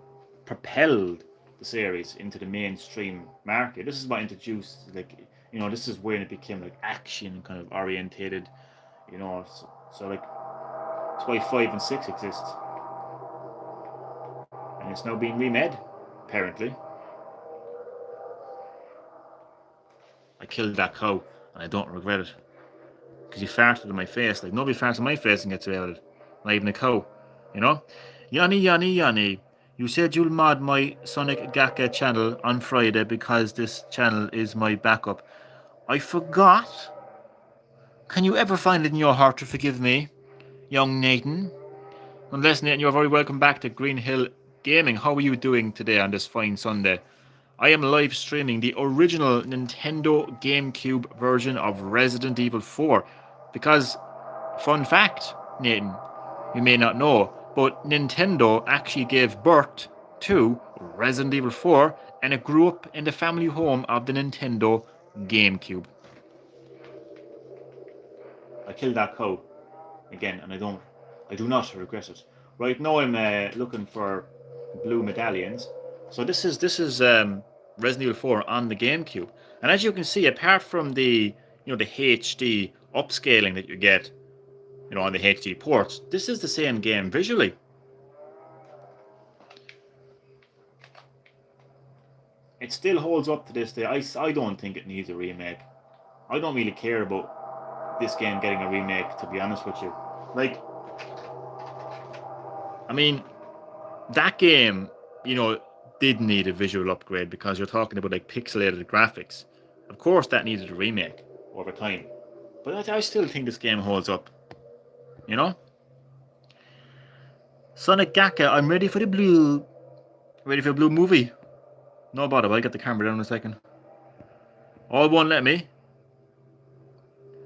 propelled the series into the mainstream market. This is what introduced, like, you know, this is when it became like action kind of orientated, you know. So like, that's why 5 and 6 exist. And it's now being remade, apparently. I killed that cow, and I don't regret it. Because you farted in my face. Like, nobody farts in my face and gets away with it. Not even a cow. You know? Yanni. You said you'll mod my Sonic Gaka channel on Friday because this channel is my backup. I forgot. Can you ever find it in your heart to forgive me, young Nathan? Unless, Nathan, you're very welcome back to Green Hill Gaming. How are you doing today on this fine Sunday? I am live streaming the original Nintendo GameCube version of Resident Evil 4 because, fun fact, Nathan, you may not know, but Nintendo actually gave birth to Resident Evil 4 and it grew up in the family home of the Nintendo GameCube. I killed that cow again, and I do not regret it. Right now, I'm looking for blue medallions. So this is Resident Evil 4 on the GameCube, and as you can see, apart from the the HD upscaling that you get, on the HD ports, this is the same game visually. It still holds up to this day. I don't think it needs a remake. I don't really care about this game getting a remake, to be honest with you. Like, I mean, that game, did need a visual upgrade because you're talking about like pixelated graphics. Of course, that needed a remake over time. But I still think this game holds up. Sonic Gaka, I'm ready for the blue. Ready for a blue movie. No bother, I'll get the camera down in a second. Oh, it won't let me.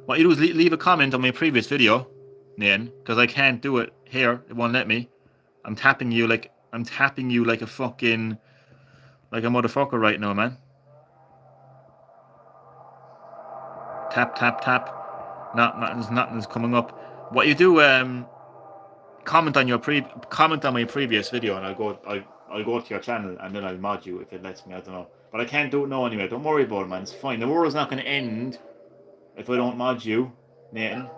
What you do is leave a comment on my previous video, Nathan, because I can't do it here. It won't let me. I'm tapping you like a fucking, like a motherfucker right now, man. Tap. Nothing's coming up. What you do, comment on my previous video, and I'll go to your channel, and then I'll mod you if it lets me. I don't know, but I can't do it now anyway. Don't worry about it, man. It's fine. The world's not going to end if I don't mod you, Nathan.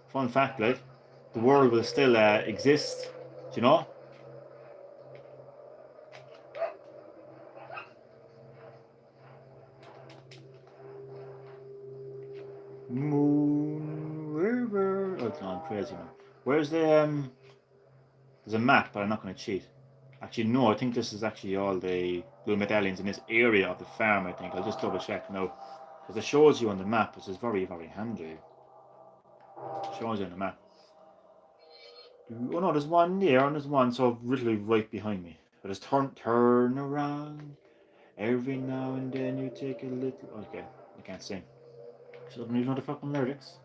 Fun fact, like, the world will still exist. Do you know? Moon River. Oh, no, I'm crazy now. Where's the There's a map, but I'm not going to cheat. Actually, no. I think this is actually all the blue medallions in this area of the farm. I think I'll just double check now, because it shows you on the map, which is very, very handy. It shows you on the map. Oh no, there's one there, and there's one so literally right behind me. But it's turn around Every now and then you take a little. Okay, I can't sing. Shut up and read all the fucking lyrics.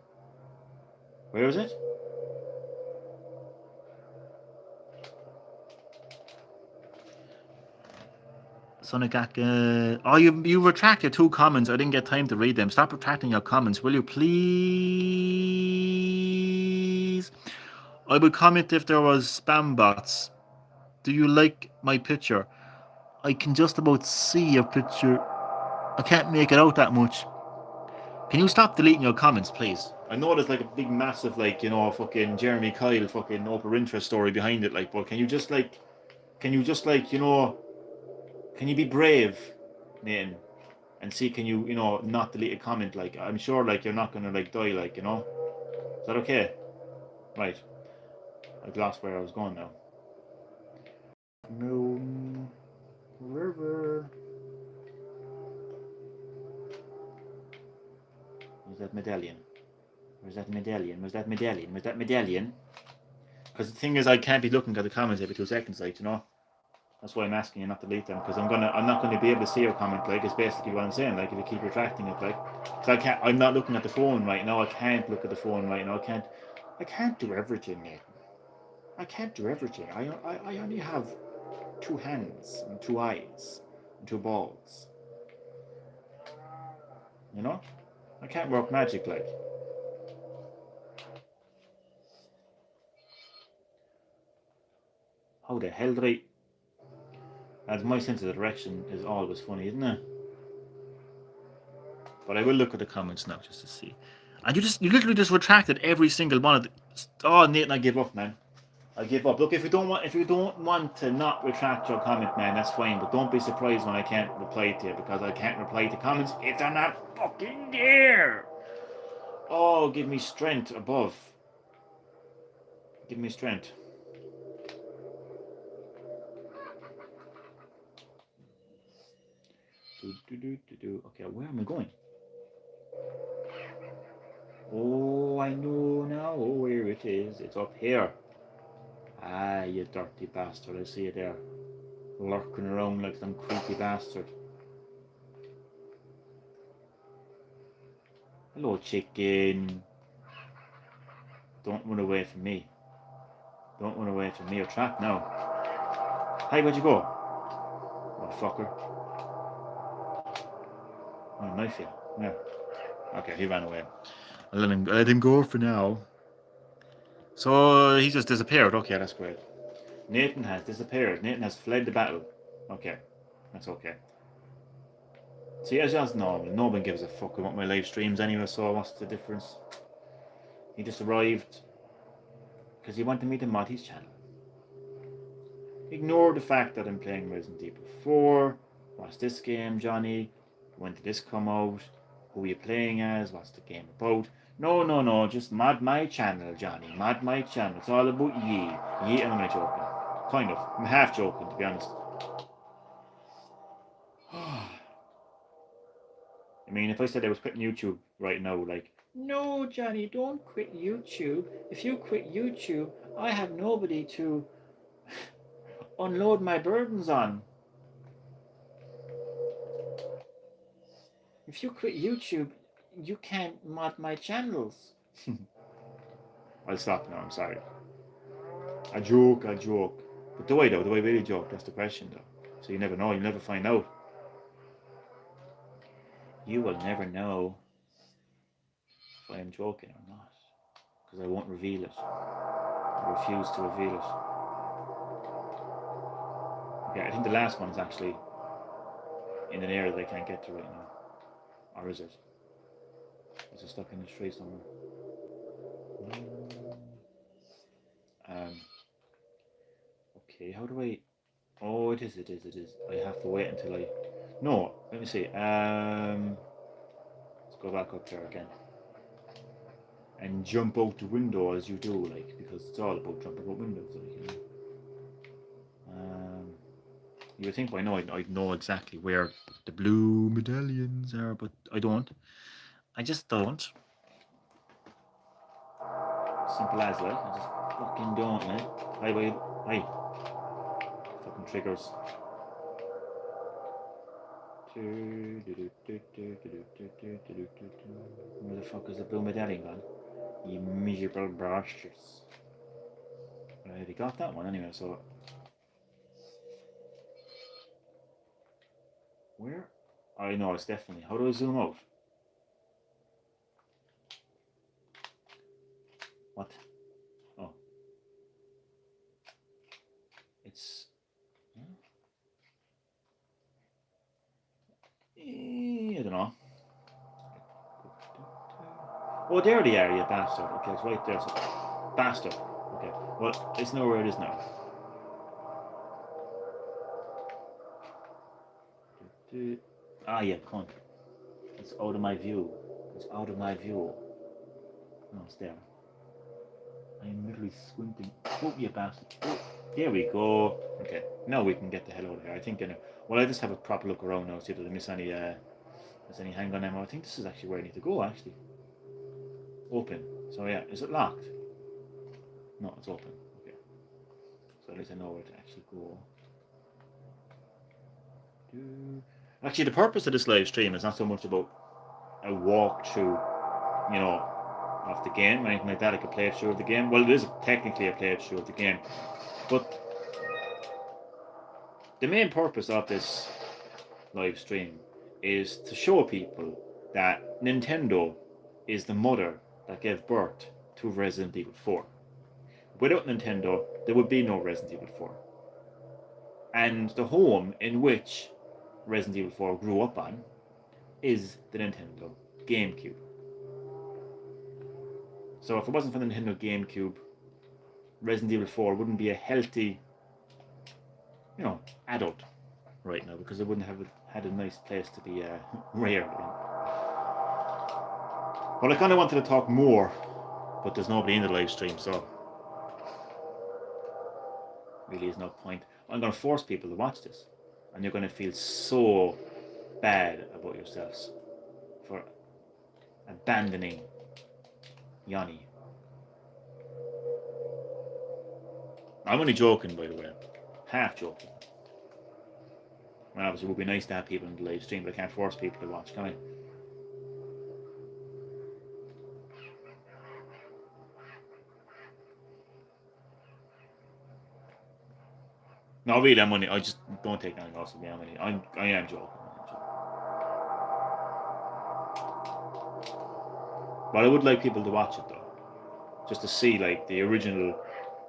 Where is it? Sonic oh, you retracted 2 comments. I didn't get time to read them. Stop retracting your comments, will you please? I would comment if there was spam bots. Do you like my picture? I can just about see your picture. I can't make it out that much. Can you stop deleting your comments, please? I know there's like a big, massive, like, you know, fucking Jeremy Kyle, fucking Oprah interest story behind it, like, but can you just, like, you know, can you be brave, Nathan, and see, can you, you know, not delete a comment? Like, I'm sure, like, you're not gonna, like, die, like, you know? Is that okay? Right. I've lost where I was going now. No river. Where's that medallion? Where's that medallion? Where's that medallion? Where's that medallion? Because the thing is, I can't be looking at the comments every 2 seconds, like, you know? That's why I'm asking you not to delete them, because I'm not gonna be able to see your comment, like, it's basically what I'm saying, like, if you keep retracting it, like, because I'm not looking at the phone right now, I can't look at the phone right now, I can't do everything, Nathan. I can't do everything. I only have 2 hands and 2 eyes and 2 balls. You know? I can't work magic, like. How the hell did I... As my sense of direction is always funny, isn't it? But I will look at the comments now just to see. And you literally just retracted every single one of the... Oh, Nathan, I give up, man. I give up. Look, if you don't want to not retract your comment, man, that's fine. But don't be surprised when I can't reply to you, because I can't reply to comments if they're not fucking there. Oh, give me strength above. Give me strength. Okay, where am I going? Oh, I know now where it is. It's up here. Ah, you dirty bastard. I see you there. Lurking around like some creepy bastard. Hello, chicken. Don't run away from me. Don't run away from me. You're trapped now. Hey, where'd you go? Motherfucker. Oh, knife you. Yeah. Okay, he ran away. I let him go for now. So he just disappeared. Okay, that's great. Nathan has disappeared. Nathan has fled the battle. Okay, that's okay. See, as normal, no one gives a fuck about my live streams anyway, so what's the difference? He just arrived because he wanted me to mod his channel. Ignore the fact that I'm playing Resident Evil 4. What's this game, Johnny? When did this come out? Who are you playing as? What's the game about? No, just mod my channel, Johnny. Mod my channel. It's all about ye. Ye, I'm not joking. Kind of. I'm half joking, to be honest. I mean, if I said I was quitting YouTube right now, like, no, Johnny, don't quit YouTube. If you quit YouTube, I have nobody to unload my burdens on. If you quit YouTube, you can't mod my channels. I'll stop now, I'm sorry. I joke. But do I though? Do I really joke? That's the question though. So you never know, you'll never find out. You will never know if I am joking or not. Because I won't reveal it. I refuse to reveal it. Okay, I think the last one is actually in an area they can't get to right now. Or is it? Is it stuck in the tree somewhere? Okay, how do I... Oh, it is. I have to wait until I... No, let me see. Let's go back up there again. And jump out the window as you do, like, because it's all about jumping out windows, like, you know. You would think by now I'd know exactly where the blue medallions are, but I don't. I just don't. Simple as, like, I just fucking don't, man. Hi. Fucking triggers. Where the fuck is the blue medallion gone? You miserable bastards. I already got that one anyway, so. Where? I know it's definitely. How do I zoom out? What? Oh. It's. I don't know. Oh, there they are, you bastard. Okay, it's right there. So, bastard. Okay, well, it's know where it is now. Ah, yeah, cunt. It's out of my view. It's out of my view. No, it's there. I'm literally squinting. Oh, you bastard. Oh, there we go. Okay, now we can get the hell out of here. I think, well, I just have a proper look around now, see if I miss any, there's any hang on ammo. I think this is actually where I need to go, actually. Open. So, yeah, is it locked? No, it's open. Okay. So at least I know where to actually go. Actually, the purpose of this live stream is not so much about a walkthrough, you know, of the game or anything like that. I could play it through of the game. Well, it is technically a playthrough of the game, but the main purpose of this live stream is to show people that Nintendo is the mother that gave birth to Resident Evil 4. Without Nintendo, there would be no Resident Evil 4. And the home in which Resident Evil 4 grew up on is the Nintendo Gamecube. So if it wasn't for the Nintendo Gamecube, Resident Evil 4 wouldn't be a healthy, you know, adult right now, because it wouldn't have had a nice place to be reared in. Well, I kind of wanted to talk more, but there's nobody in the live stream, so really is no point. I'm going to force people to watch this, and you're going to feel so bad about yourselves for abandoning Yanni. I'm only joking, by the way. Half joking. Well, obviously, it would be nice to have people in the live stream, but I can't force people to watch, can I? No, really, I'm only. I just don't take anything else with me. I am joking. But I would like people to watch it though, just to see like the original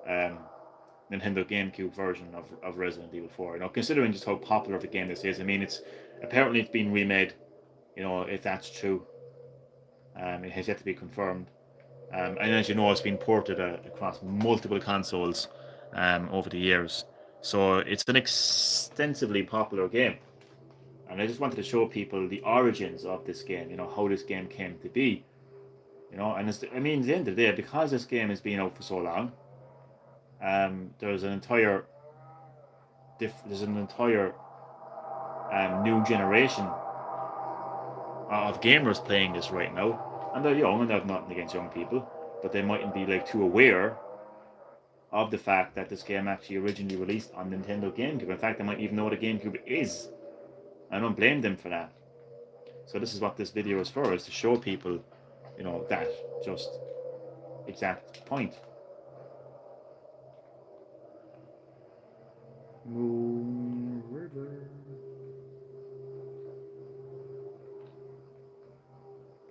Nintendo GameCube version of Resident Evil 4. You know, considering just how popular the game this is. I mean, it's been remade. You know, if that's true, it has yet to be confirmed. And as you know, it's been ported across multiple consoles over the years. So it's an extensively popular game. And I just wanted to show people the origins of this game, you know, how this game came to be. You know, and at the end of the day, because this game has been out for so long, there's an entire new generation of gamers playing this right now, and they're young and they have nothing against young people, but they mightn't be like too aware of the fact that this game actually originally released on Nintendo GameCube. In fact, they might even know what a GameCube is. I don't blame them for that. So this is what this video is for, is to show people, you know, that just exact point. Moon River.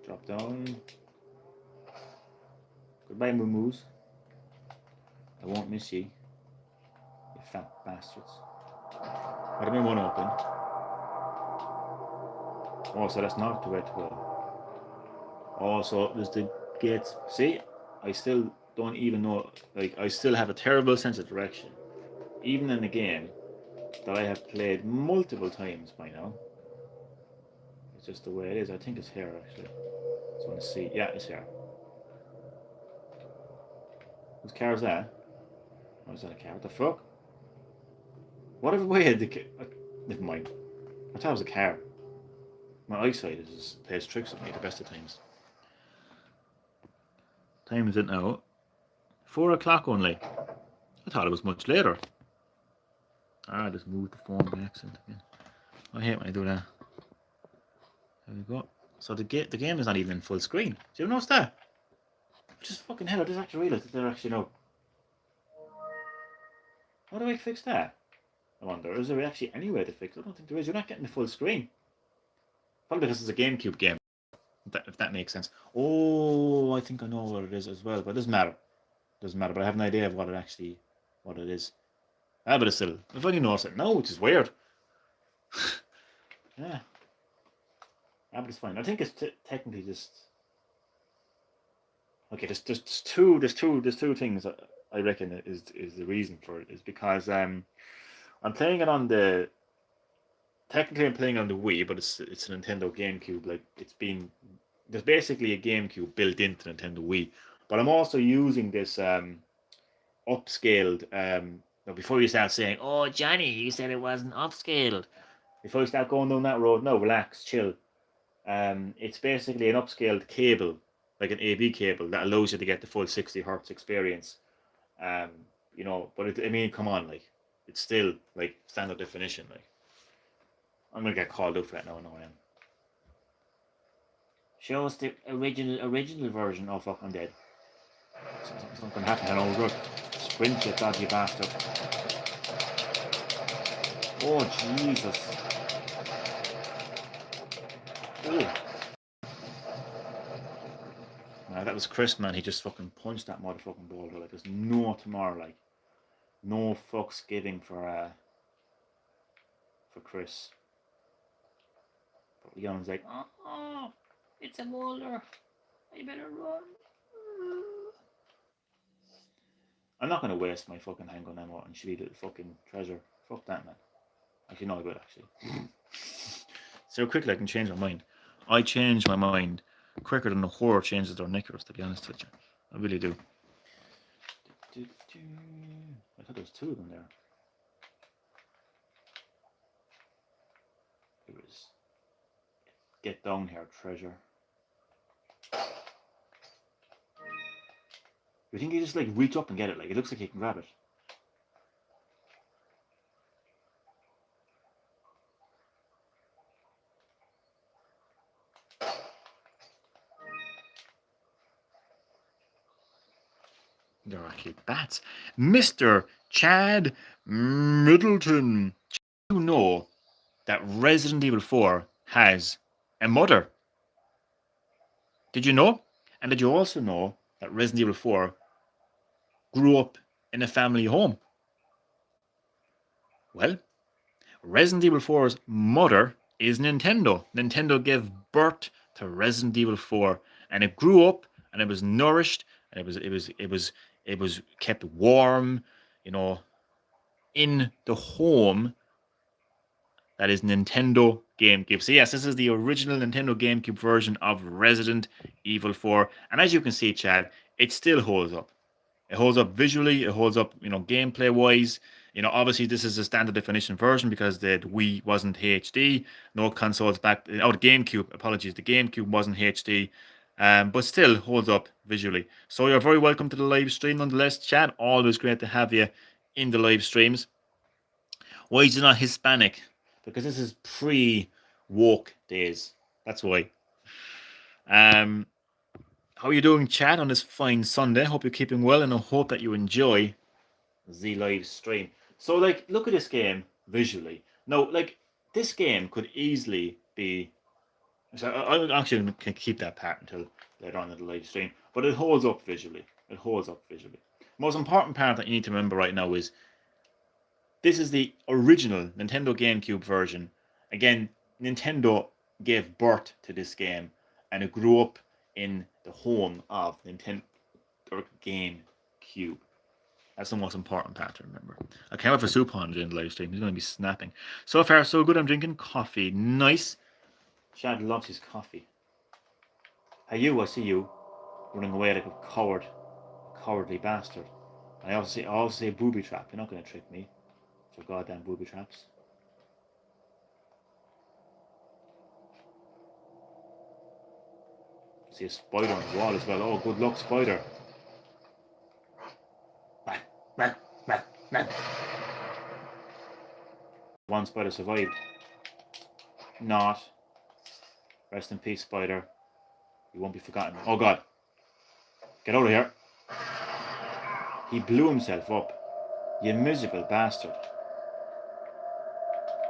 Drop down. Goodbye, moo-moos. I won't miss you, you fat bastards. But I've been one open. Oh, so that's not the way to go. Oh, so there's the gates. See, I still don't even know. Like, I still have a terrible sense of direction, even in a game that I have played multiple times by now. It's just the way it is. I think it's here actually. Just want to see. Yeah, it's here. Whose car is that? Oh, is that a car? What the fuck? Whatever way the car. Never mind. I thought it was a car. My eyesight plays tricks on me the best of times. Time is it now? 4 o'clock only. I thought it was much later. I just moved the phone by accident again. I hate when I do that. There we go. So the game is not even in full screen. Do you notice that? Just fucking hell, I just actually realised that they're actually no. How do I fix that? I wonder, is there actually any way to fix it? I don't think there is. You're not getting the full screen. Probably because it's a GameCube game, if that makes sense. Oh, I think I know what it is as well, but it doesn't matter. Doesn't matter, but I have an idea of what it is. Ah, but it's still, if I only notice it now, which is weird. Yeah. Ah, but it's fine. I think it's technically just... Okay, there's two things that I reckon is the reason for it. Is because I'm playing it on the... Technically I'm playing on the Wii, but it's a Nintendo GameCube. Like, there's basically a GameCube built into Nintendo Wii. But I'm also using this upscaled... now before you start saying, oh, Johnny, you said it wasn't upscaled. Before you start going down that road, no, relax, chill. It's basically an upscaled cable, like an AV cable, that allows you to get the full 60 hertz experience. But I mean, come on, like, it's still like standard definition. Like, I'm gonna get called out for that now. I know I am. Show us the original version. Oh fuck, I'm dead. Something's gonna happen. I know. Look, sprint, you dodgy bastard. Oh Jesus. Oh. That was Chris, man. He just fucking punched that motherfucking boulder. Like, there's no tomorrow. Like, no fucks giving for Chris. But Leon's like, oh, it's a boulder. I better run. I'm not gonna waste my fucking handgun ammo on shitty little fucking treasure. Fuck that, man. Actually, no, I would actually. So quickly I can change my mind. I change my mind quicker than the whore changes their knickers, to be honest with you. I really do. I thought there was two of them there. It was... Get down here, treasure. You think you just like reach up and get it? Like, it looks like you can grab it. They're actually bats. Mr. Chad Middleton. You know that Resident Evil 4 has a mother? Did you know? And did you also know that Resident Evil 4 grew up in a family home? Well, Resident Evil 4's mother is Nintendo. Nintendo gave birth to Resident Evil 4, and it grew up, and it was nourished, and it was kept warm, in the home that is Nintendo GameCube. So yes, this is the original Nintendo GameCube version of Resident Evil 4, and as you can see, Chad, it still holds up. It holds up visually. It holds up, gameplay wise. Obviously this is a standard definition version because the Wii wasn't HD. No consoles back. The GameCube. Apologies, the GameCube wasn't HD, but still holds up visually. So you're very welcome to the live stream, nonetheless, Chad. Always great to have you in the live streams. Why is it not Hispanic? Because this is pre-woke days. That's why. How are you doing, Chad, on this fine Sunday? Hope you're keeping well, and I hope that you enjoy the live stream. So, like, look at this game visually. Now, like, this game could easily be... So I actually can keep that part until later on in the live stream. But it holds up visually. It holds up visually. Most important part that you need to remember right now is this is the original Nintendo GameCube version. Again, Nintendo gave birth to this game, and it grew up in the home of Nintendo GameCube. That's the most important part to remember. I can't wait for Supon during the live stream. He's going to be snapping. So far, so good. I'm drinking coffee. Nice. Chad loves his coffee. Hey, I see you running away like a cowardly bastard. I also say booby trap. You're not going to trick me. So goddamn booby traps. See a spider on the wall as well. Oh, good luck, spider. One spider survived. Not. Rest in peace, Spider. You won't be forgotten. Oh God. Get out of here. He blew himself up. You miserable bastard.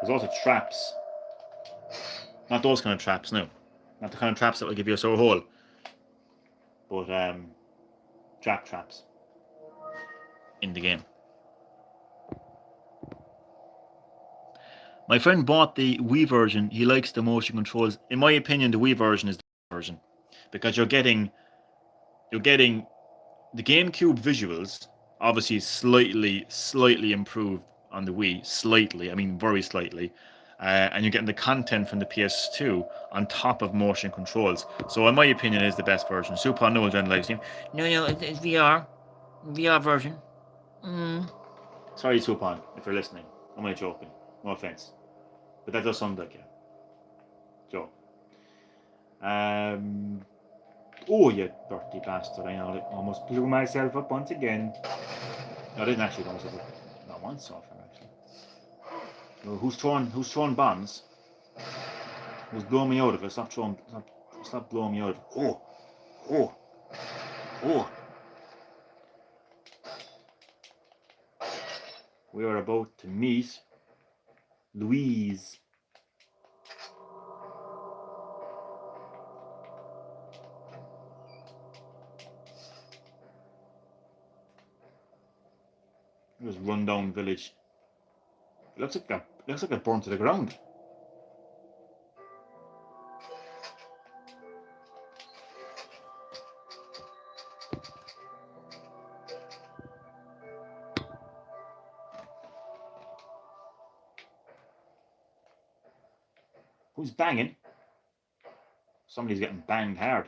There's also traps. Not those kind of traps, no. Not the kind of traps that will give you a sore hole. But traps in the game. My friend bought the Wii version. He likes the motion controls. In my opinion, the Wii version is the version. Because you're getting the GameCube visuals, obviously slightly improved on the Wii. Slightly, I mean very slightly. And you're getting the content from the PS2 on top of motion controls. So in my opinion, it is the best version. Supon Noel joined the live stream. No, it's VR. VR version. Sorry, Supon, if you're listening. I'm only joking. No offense. But that does sound like you. Joe. Oh, you dirty bastard. I know. I almost blew myself up once again. No, I didn't actually blow myself up. Not once so far, actually. No, who's throwing bombs? Who's blowing me out of it? Stop blowing me out of it. Oh. We are about to meet Louise. It was rundown village. It looks like it burned to the ground. Who's banging? Somebody's getting banged hard.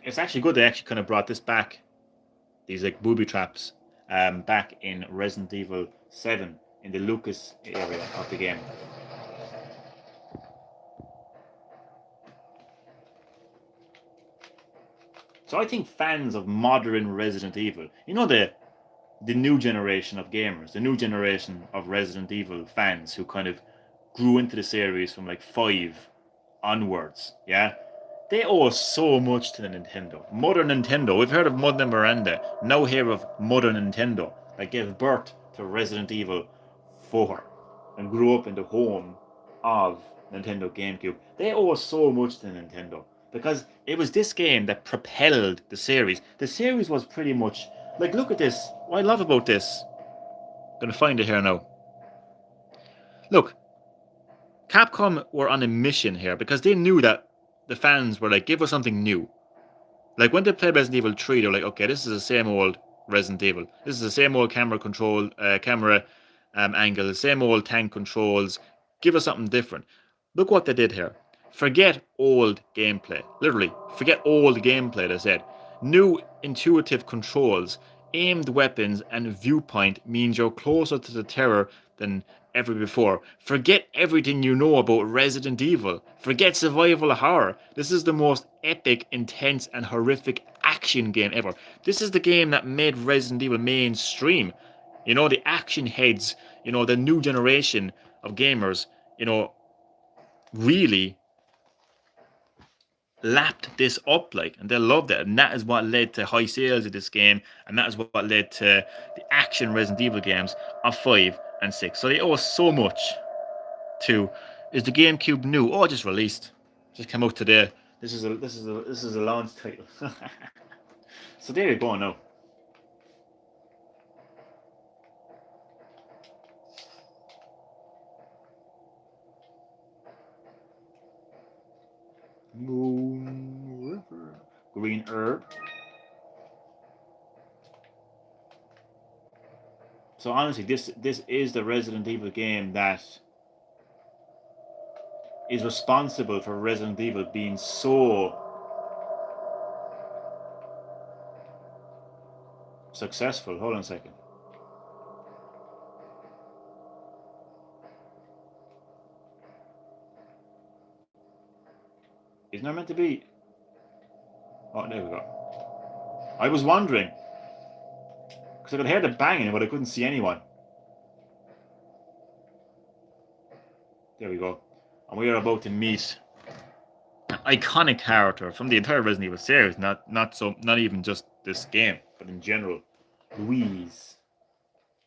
It's actually good they actually kind of brought this back. These like booby traps back in Resident Evil 7 in the Lucas area of the game. So I think fans of modern Resident Evil, you know the new generation of gamers, the new generation of Resident Evil fans who kind of grew into the series from like 5 onwards, yeah? They owe so much to the Nintendo. Mother Nintendo, we've heard of Mother Miranda, now hear of Mother Nintendo, that gave birth to Resident Evil 4 and grew up in the home of Nintendo GameCube. They owe so much to Nintendo because it was this game that propelled the series. The series was pretty much, like, look at this. What I love about this, I'm going to find it here now. Look, Capcom were on a mission here because they knew that the fans were like, give us something new. Like when they played Resident Evil 3, they're like, okay, this is the same old Resident Evil. This is the same old camera angle, the same old tank controls. Give us something different. Look what they did here. Forget old gameplay. Literally, forget old gameplay, they said. New intuitive controls, aimed weapons, and viewpoint means you're closer to the terror than ever before. Forget everything you know about Resident Evil. Forget survival horror. This is the most epic, intense, and horrific action game ever. This is the game that made Resident Evil mainstream. You know, the action heads, you know, the new generation of gamers, you know, really lapped this up, like, and they loved it, and that is what led to high sales of this game, and that is what led to the action Resident Evil games of 5 and 6. So they owe so much to. Is the GameCube new? Oh, just released, just came out today. This is a launch title. So there you go now. Moon River. Green herb. So honestly, this is the Resident Evil game that is responsible for Resident Evil being so successful. Hold on a second. Isn't there meant to be? Oh, there we go. I was wondering. Because I could hear the banging, but I couldn't see anyone. There we go. And we are about to meet an iconic character from the entire Resident Evil series, not even just this game, but in general. Louise.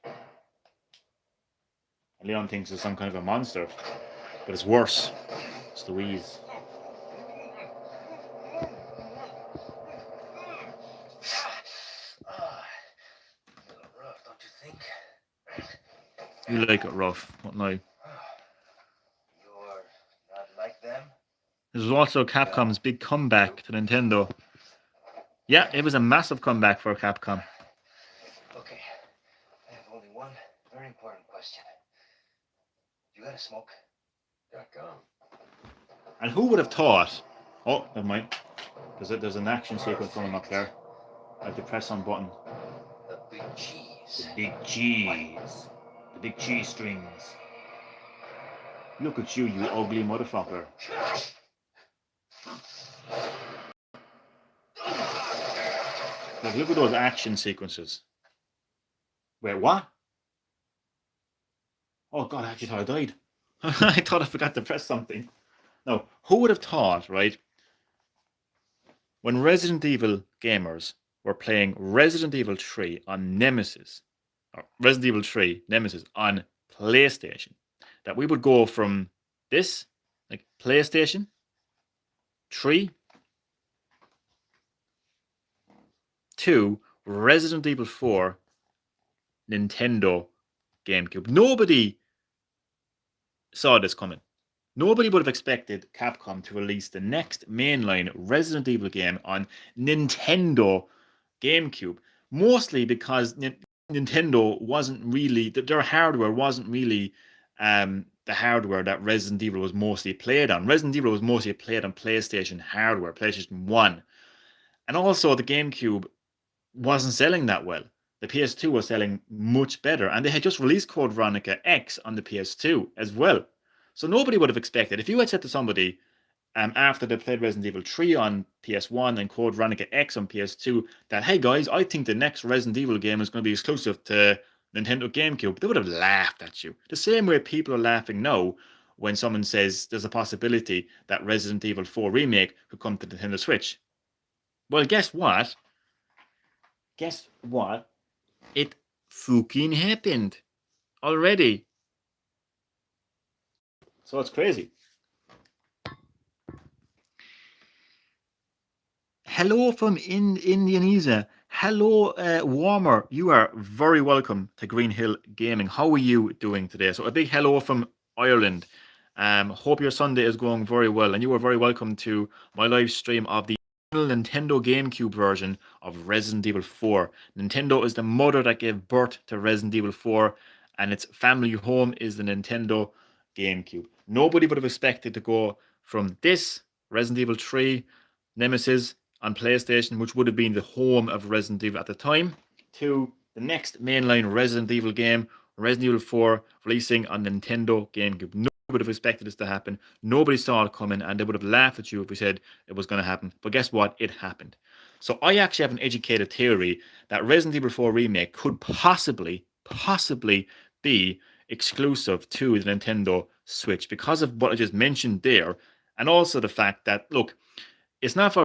And Leon thinks it's some kind of a monster, but it's worse. It's Louise. A little rough, don't you think? You like it rough, what now? You're not like them? This was also Capcom's big comeback to Nintendo. Yeah, it was a massive comeback for Capcom. Okay, I have only one very important question. You got a smoke? Got gum. And who would have thought? Oh, never mind. There's an action sequence coming up there. I have to press on button. The big cheese. The big cheese. The big cheese strings. Look at you, you ugly motherfucker. Like, look at those action sequences. Wait, what? Oh god, I actually thought I died. I thought I forgot to press something. No, who would have thought, right? When Resident Evil gamers were playing Resident Evil 3 on Nemesis, or Resident Evil 3 Nemesis on PlayStation, that we would go from this, like PlayStation 3, to Resident Evil 4 Nintendo Gamecube. Nobody saw this coming. Nobody would have expected Capcom to release the next mainline Resident Evil game on Nintendo Gamecube. Mostly because Nintendo wasn't really, their hardware wasn't really the hardware that Resident Evil was mostly played on. Resident Evil was mostly played on PlayStation hardware, PlayStation 1. And also the GameCube wasn't selling that well. The PS2 was selling much better. And they had just released Code Veronica X on the PS2 as well. So nobody would have expected, if you had said to somebody after they played Resident Evil 3 on PS1 and Code Veronica X on PS2, that, hey guys, I think the next Resident Evil game is going to be exclusive to Nintendo GameCube, they would have laughed at you. The same way people are laughing now when someone says there's a possibility that Resident Evil 4 Remake could come to Nintendo Switch. Well, guess what? Guess what? It fucking happened already. So it's crazy. Hello from Indonesia. Hello, Warmer. You are very welcome to Green Hill Gaming. How are you doing today? So a big hello from Ireland. Hope your Sunday is going very well. And you are very welcome to my live stream of the Nintendo GameCube version of Resident Evil 4. Nintendo is the mother that gave birth to Resident Evil 4. And its family home is the Nintendo GameCube. Nobody would have expected to go from this Resident Evil 3 Nemesis on PlayStation, which would have been the home of Resident Evil at the time, to the next mainline Resident Evil game, Resident Evil 4, releasing on Nintendo GameCube. Nobody would have expected this to happen. Nobody saw it coming, and they would have laughed at you if we said it was going to happen. But guess what? It happened. So I actually have an educated theory that Resident Evil 4 Remake could possibly be exclusive to the Nintendo Switch because of what I just mentioned there, and also the fact that, look, it's not for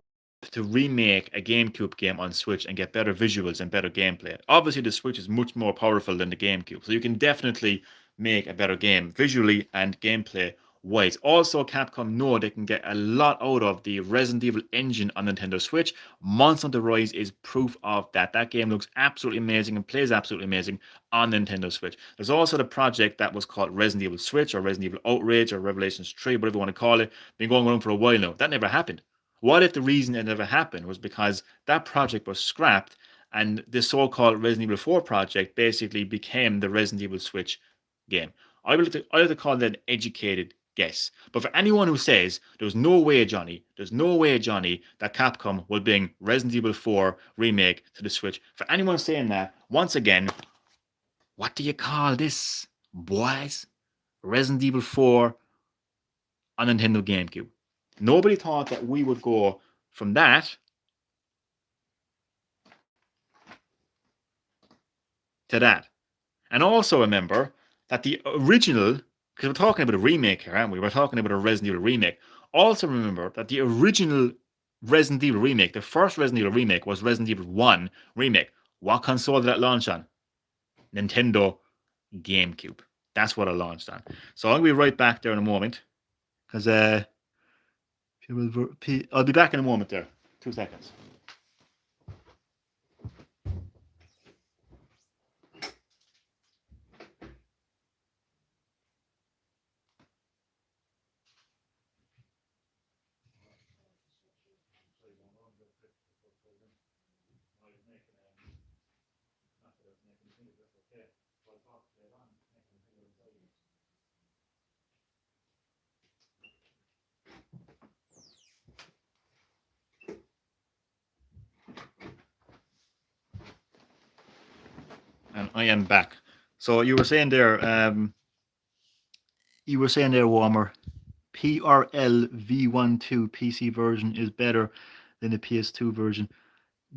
to remake a GameCube game on Switch and get better visuals and better gameplay. Obviously, the Switch is much more powerful than the GameCube, so you can definitely make a better game visually and gameplay wise. Also, Capcom know they can get a lot out of the Resident Evil engine on Nintendo Switch. Monster Hunter Rise is proof of that. That game looks absolutely amazing and plays absolutely amazing on Nintendo Switch. There's also the project that was called Resident Evil Switch or Resident Evil Outrage or Revelations 3, whatever you want to call it. Been going on for a while now. That never happened. What if the reason it never happened was because that project was scrapped and the so-called Resident Evil 4 project basically became the Resident Evil Switch game? I like to call that an educated guess. But for anyone who says there's no way, Johnny, that Capcom will bring Resident Evil 4 Remake to the Switch, for anyone saying that, once again, what do you call this, boys? Resident Evil 4 on Nintendo GameCube. Nobody thought that we would go from that to that. And also remember that the original, because we're talking about a remake here, aren't we? We're talking about a Resident Evil remake. Also remember that the original Resident Evil remake, the first Resident Evil remake, was Resident Evil 1 remake. What console did that launch on? Nintendo Gamecube. That's what it launched on. So I'll be right back there in a moment. Because I'll be back in a moment there. 2 seconds. And I am back. So you were saying there, Warmer, PRL V12 PC version is better than the PS2 version.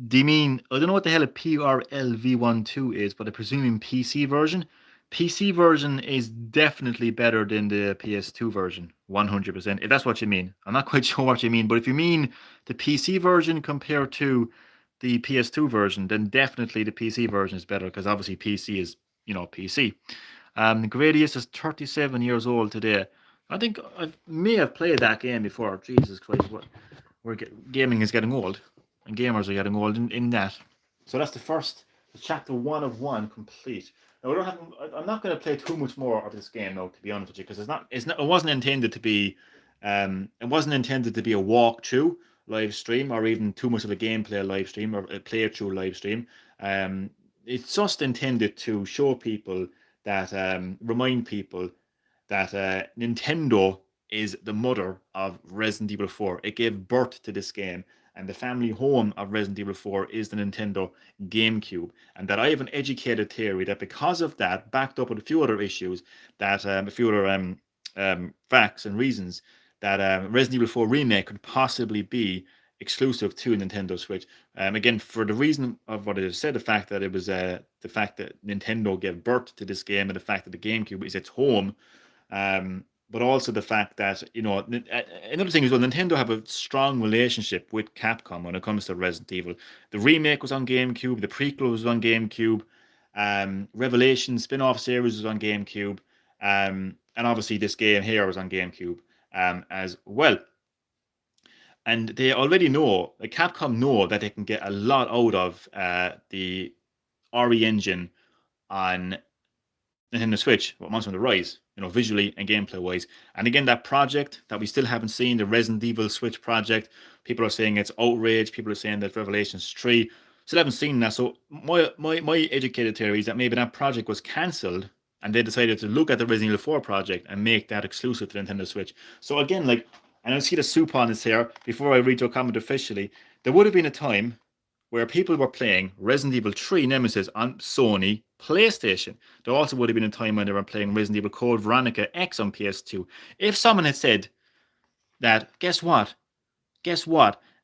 Do you mean, I don't know what the hell a PRL V12 is, but I presume in PC version? PC version is definitely better than the PS2 version, 100%. If that's what you mean. I'm not quite sure what you mean, but if you mean the PC version compared to the PS2 version, then definitely the PC version is better because obviously PC is, PC. Gradius is 37 years old today. I think I may have played that game before. Jesus Christ, gaming is getting old, and gamers are getting old in that. So that's chapter 1 of 1 complete. Now I'm not going to play too much more of this game now, to be honest with you, because it wasn't intended to be a walkthrough live stream or even too much of a gameplay live stream or a playthrough live stream. It's just intended to show people that remind people that Nintendo is the mother of Resident Evil 4. It gave birth to this game, and the family home of Resident Evil 4 is the Nintendo Gamecube. And that I have an educated theory that because of that, backed up with a few other issues, that a few other facts and reasons, that Resident Evil 4 Remake could possibly be exclusive to Nintendo Switch. Again, for the reason of what I said, the fact that it was the fact that Nintendo gave birth to this game and the fact that the GameCube is its home. But also the fact that, another thing is, well, Nintendo have a strong relationship with Capcom when it comes to Resident Evil. The remake was on GameCube, the prequel was on GameCube, Revelation spin-off series was on GameCube, and obviously this game here was on GameCube as well. And they already know, Capcom know that they can get a lot out of the RE engine on Nintendo Switch, what Monster Hunter Rise, visually and gameplay wise. And again, that project that we still haven't seen, the Resident Evil Switch project, people are saying it's outrage. People are saying that Revelations 3, still haven't seen that. So my educated theory is that maybe that project was cancelled and they decided to look at the Resident Evil 4 project and make that exclusive to Nintendo Switch. So again, and I see the soup on this here, before I read your comment officially, there would have been a time where people were playing Resident Evil 3 Nemesis on Sony PlayStation. There also would have been a time when they were playing Resident Evil Code Veronica X on PS2. If someone had said that, guess what?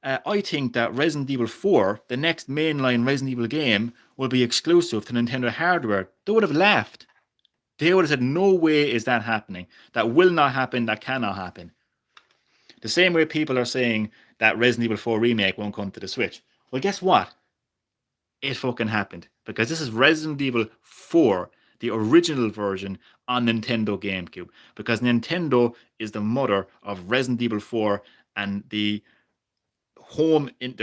I think that Resident Evil 4, the next mainline Resident Evil game, will be exclusive to Nintendo hardware, they would have laughed. They would have said, no way is that happening. That will not happen. That cannot happen. The same way people are saying that Resident Evil 4 Remake won't come to the Switch. Well, guess what? It fucking happened. Because this is Resident Evil 4, the original version on Nintendo GameCube. Because Nintendo is the mother of Resident Evil 4, and the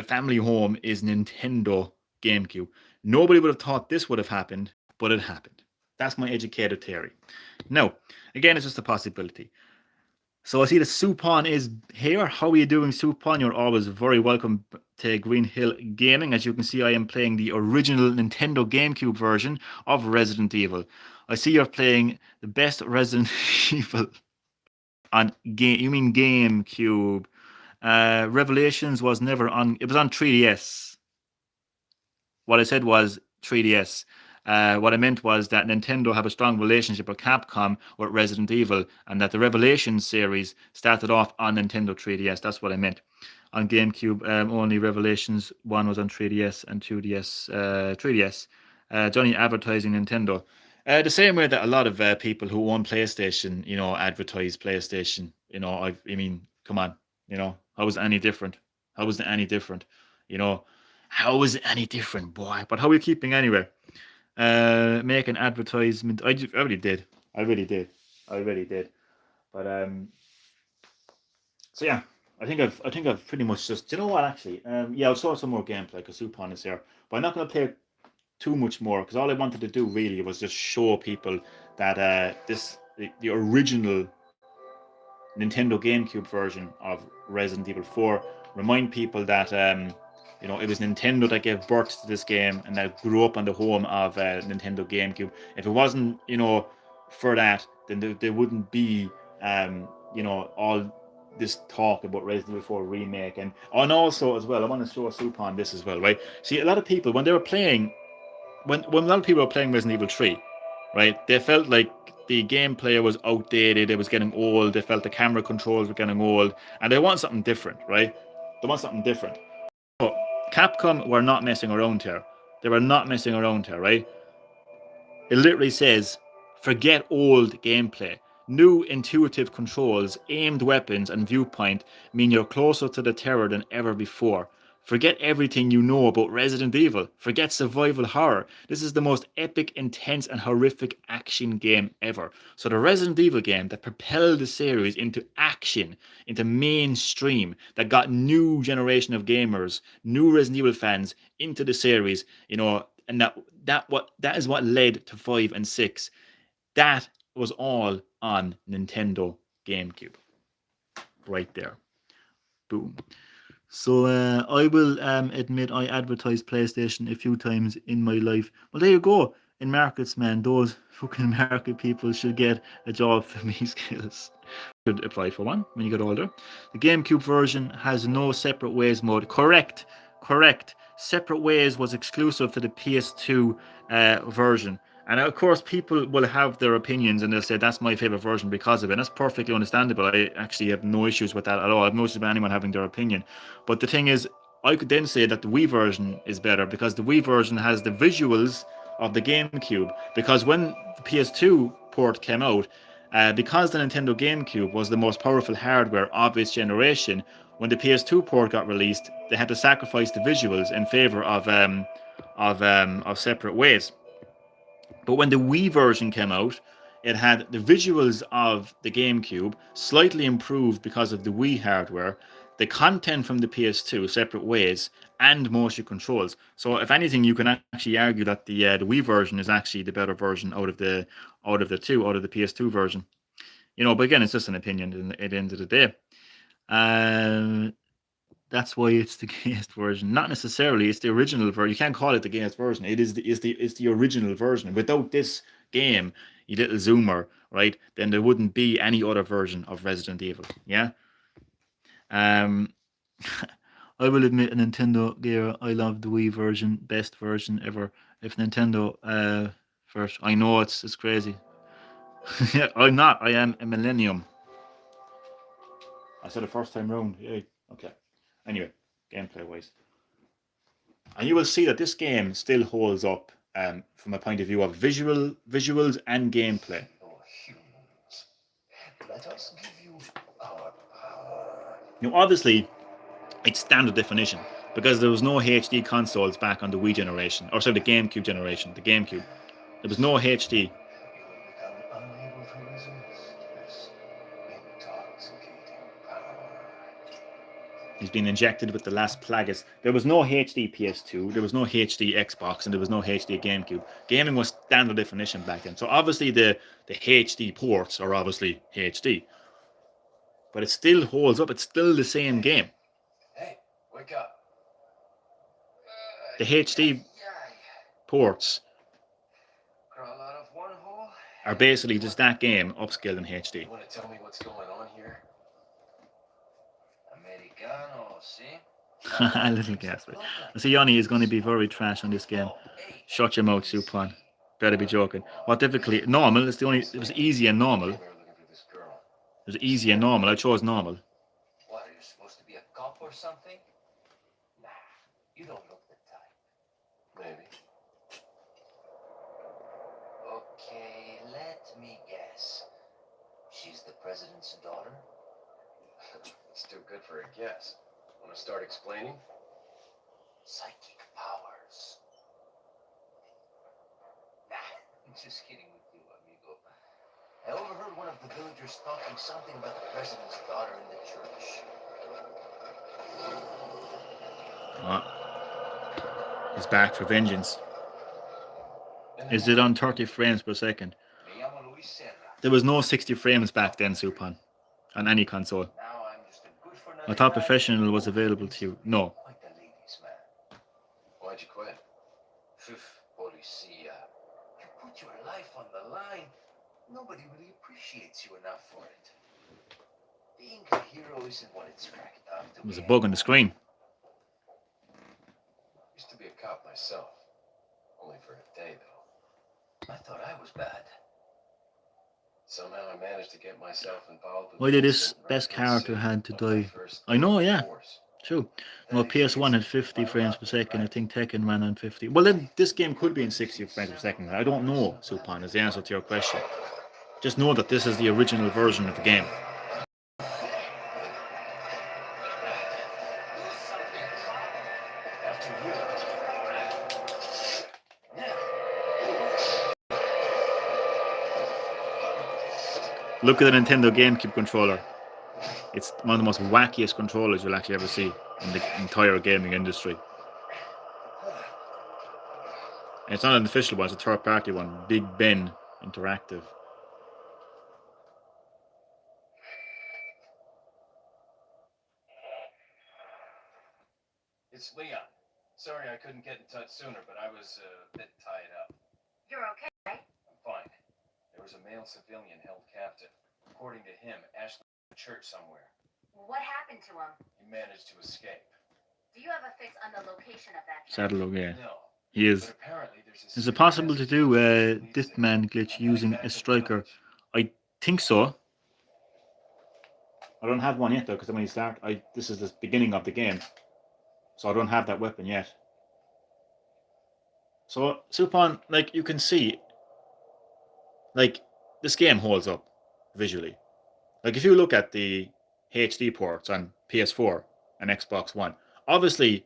family home is Nintendo GameCube. Nobody would have thought this would have happened, but it happened. That's my educated theory. Now, again, it's just a possibility. So I see the Supon is here. How are you doing, Supon? You're always very welcome to Green Hill Gaming. As you can see, I am playing the original Nintendo GameCube version of Resident Evil. I see you're playing the best Resident Evil on game. You mean GameCube? Revelations was never on. It was on 3DS. What I said was 3DS. What I meant was that Nintendo have a strong relationship with Capcom with Resident Evil, and that the Revelation series started off on Nintendo 3DS. That's what I meant. On GameCube, only Revelations 1 was on 3DS and 2DS, 3DS. Johnny advertising Nintendo. The same way that a lot of people who own PlayStation, advertise PlayStation. I mean, come on, how is it any different? How is it any different? You know, how is it any different, boy? But how are we keeping anyway? Make an advertisement. I already did. I really did. I really did. But so yeah, I think I've pretty much just. Do you know what? Actually, yeah, I'll show some more gameplay because Supon is here, but I'm not going to play too much more because all I wanted to do really was just show people that the original Nintendo GameCube version of Resident Evil 4. Remind people that it was Nintendo that gave birth to this game and that grew up on the home of Nintendo GameCube. If it wasn't, for that, then there wouldn't be, all this talk about Resident Evil 4 remake. And also as well, I want to show Supon this as well, right? See, a lot of people when they were playing, when a lot of people were playing Resident Evil 3, right, they felt like the gameplay was outdated, it was getting old, they felt the camera controls were getting old, and they want something different, right? They want something different. But Capcom were not messing around here. They were not messing around here, right? It literally says, forget old gameplay. New intuitive controls, aimed weapons, and viewpoint mean you're closer to the terror than ever before. Forget everything you know about Resident Evil. Forget survival horror. This is the most epic, intense, and horrific action game ever. So the Resident Evil game that propelled the series into action, into mainstream, that got new generation of gamers, new Resident Evil fans into the series, and that is what led to 5 and 6. That was all on Nintendo GameCube. Right there. Boom. So I will admit I advertised PlayStation a few times in my life. Well, there you go. In markets, man, those fucking market people should get a job for me skills. Should apply for one when you get older. The GameCube version has no separate ways mode. Correct. Separate ways was exclusive to the PS2 version. And of course, people will have their opinions and they'll say that's my favorite version because of it. And that's perfectly understandable. I actually have no issues with that at all. I have no issues with anyone having their opinion. But the thing is, I could then say that the Wii version is better because the Wii version has the visuals of the GameCube. Because when the PS2 port came out, because the Nintendo GameCube was the most powerful hardware of its generation, when the PS2 port got released, they had to sacrifice the visuals in favor of separate ways. But when the Wii version came out, it had the visuals of the GameCube slightly improved because of the Wii hardware, the content from the PS2 separate ways, and motion controls. So if anything, you can actually argue that the Wii version is actually the better version out of the PS2 version. But again, it's just an opinion at the end of the day. That's why it's the gayest version. Not necessarily. It's the original version. You can't call it the gayest version. It's the original version. Without this game, you little zoomer, right? Then there wouldn't be any other version of Resident Evil. Yeah. I will admit, a Nintendo gear. I love the Wii version, best version ever. If Nintendo first, I know it's crazy. I'm not. I am a millennium. I said the first time round. Yay. Okay. Anyway, gameplay wise. And you will see that this game still holds up from a point of view of visuals and gameplay. Humans, let us give you our power. Obviously, it's standard definition because there was no HD consoles back on the Wii generation, or sorry, the GameCube generation, the GameCube. There was no HD. You will become unable to resist this intoxicating power. He's been injected with the last plagueis. There was no HD PS2, there was no HD Xbox, and there was no HD GameCube. Gaming was standard definition back then. So obviously the HD ports are obviously HD. But it still holds up. It's still the same game. Hey, wake up. The HD ports Crawl out of one hole. are basically just that game upscaled in HD. You want to tell me what's going on here? Americano, see? A little gasp. So Yanni is going to be very trash on this game. Shut your mouth, Supon. Better be joking. What difficulty? Normal. It was easy and normal. It was easy and normal. I chose normal. What, are you supposed to be a cop or something? Nah, you don't look the type. Maybe. she's the president's daughter? It's too good for a guess. Want to start explaining? Psychic powers. Nah, I'm just kidding with you, amigo. I overheard one of the villagers talking something about the president's daughter in the church. He's back for vengeance. Is it on 30 frames per second? Me llamo Luis Serra. There was no 60 frames back then, Supan, on any console. Now I'm just a good for nothing I thought guy. Professional was available to you. No. Quite the ladies, man. Why'd you quit? Policia. You put your life on the line. Nobody really appreciates you enough for it. Being a hero isn't what it's cracked up to There was a be bug on the screen. Used to be a cop myself. Only for a day, though. I thought I was bad. Somehow I managed to get myself involved with Why did this incident best right in the character city had to of my die? first I know, yeah. force. True. Well, PS1 had 50 frames per second. I think Tekken ran on 50. Well, then this game could be in 60 frames per second. I don't know, Supan, is the answer to your question. Just know that this is the original version of the game. After you. Look at the Nintendo GameCube controller. It's one of the most wackiest controllers you'll actually ever see in the entire gaming industry. And it's not an official one, it's a third-party one. Big Ben Interactive. It's Leon. Sorry I couldn't get in touch sooner, but I was a bit tied up. You're okay, right? I'm fine. There was a male civilian held captive. According to him, Ashley was in a church somewhere. What happened to him? He managed to escape. Do you have a fix on the location of that? Saddle, yeah. No, He is. but apparently there's a Is it possible to do a Discman glitch using a striker? I think so. I don't have one yet though, because when you start, this is the beginning of the game, so I don't have that weapon yet. So Supan, like you can see, like this game holds up visually. Like if you look at the HD ports on PS4 and Xbox One, obviously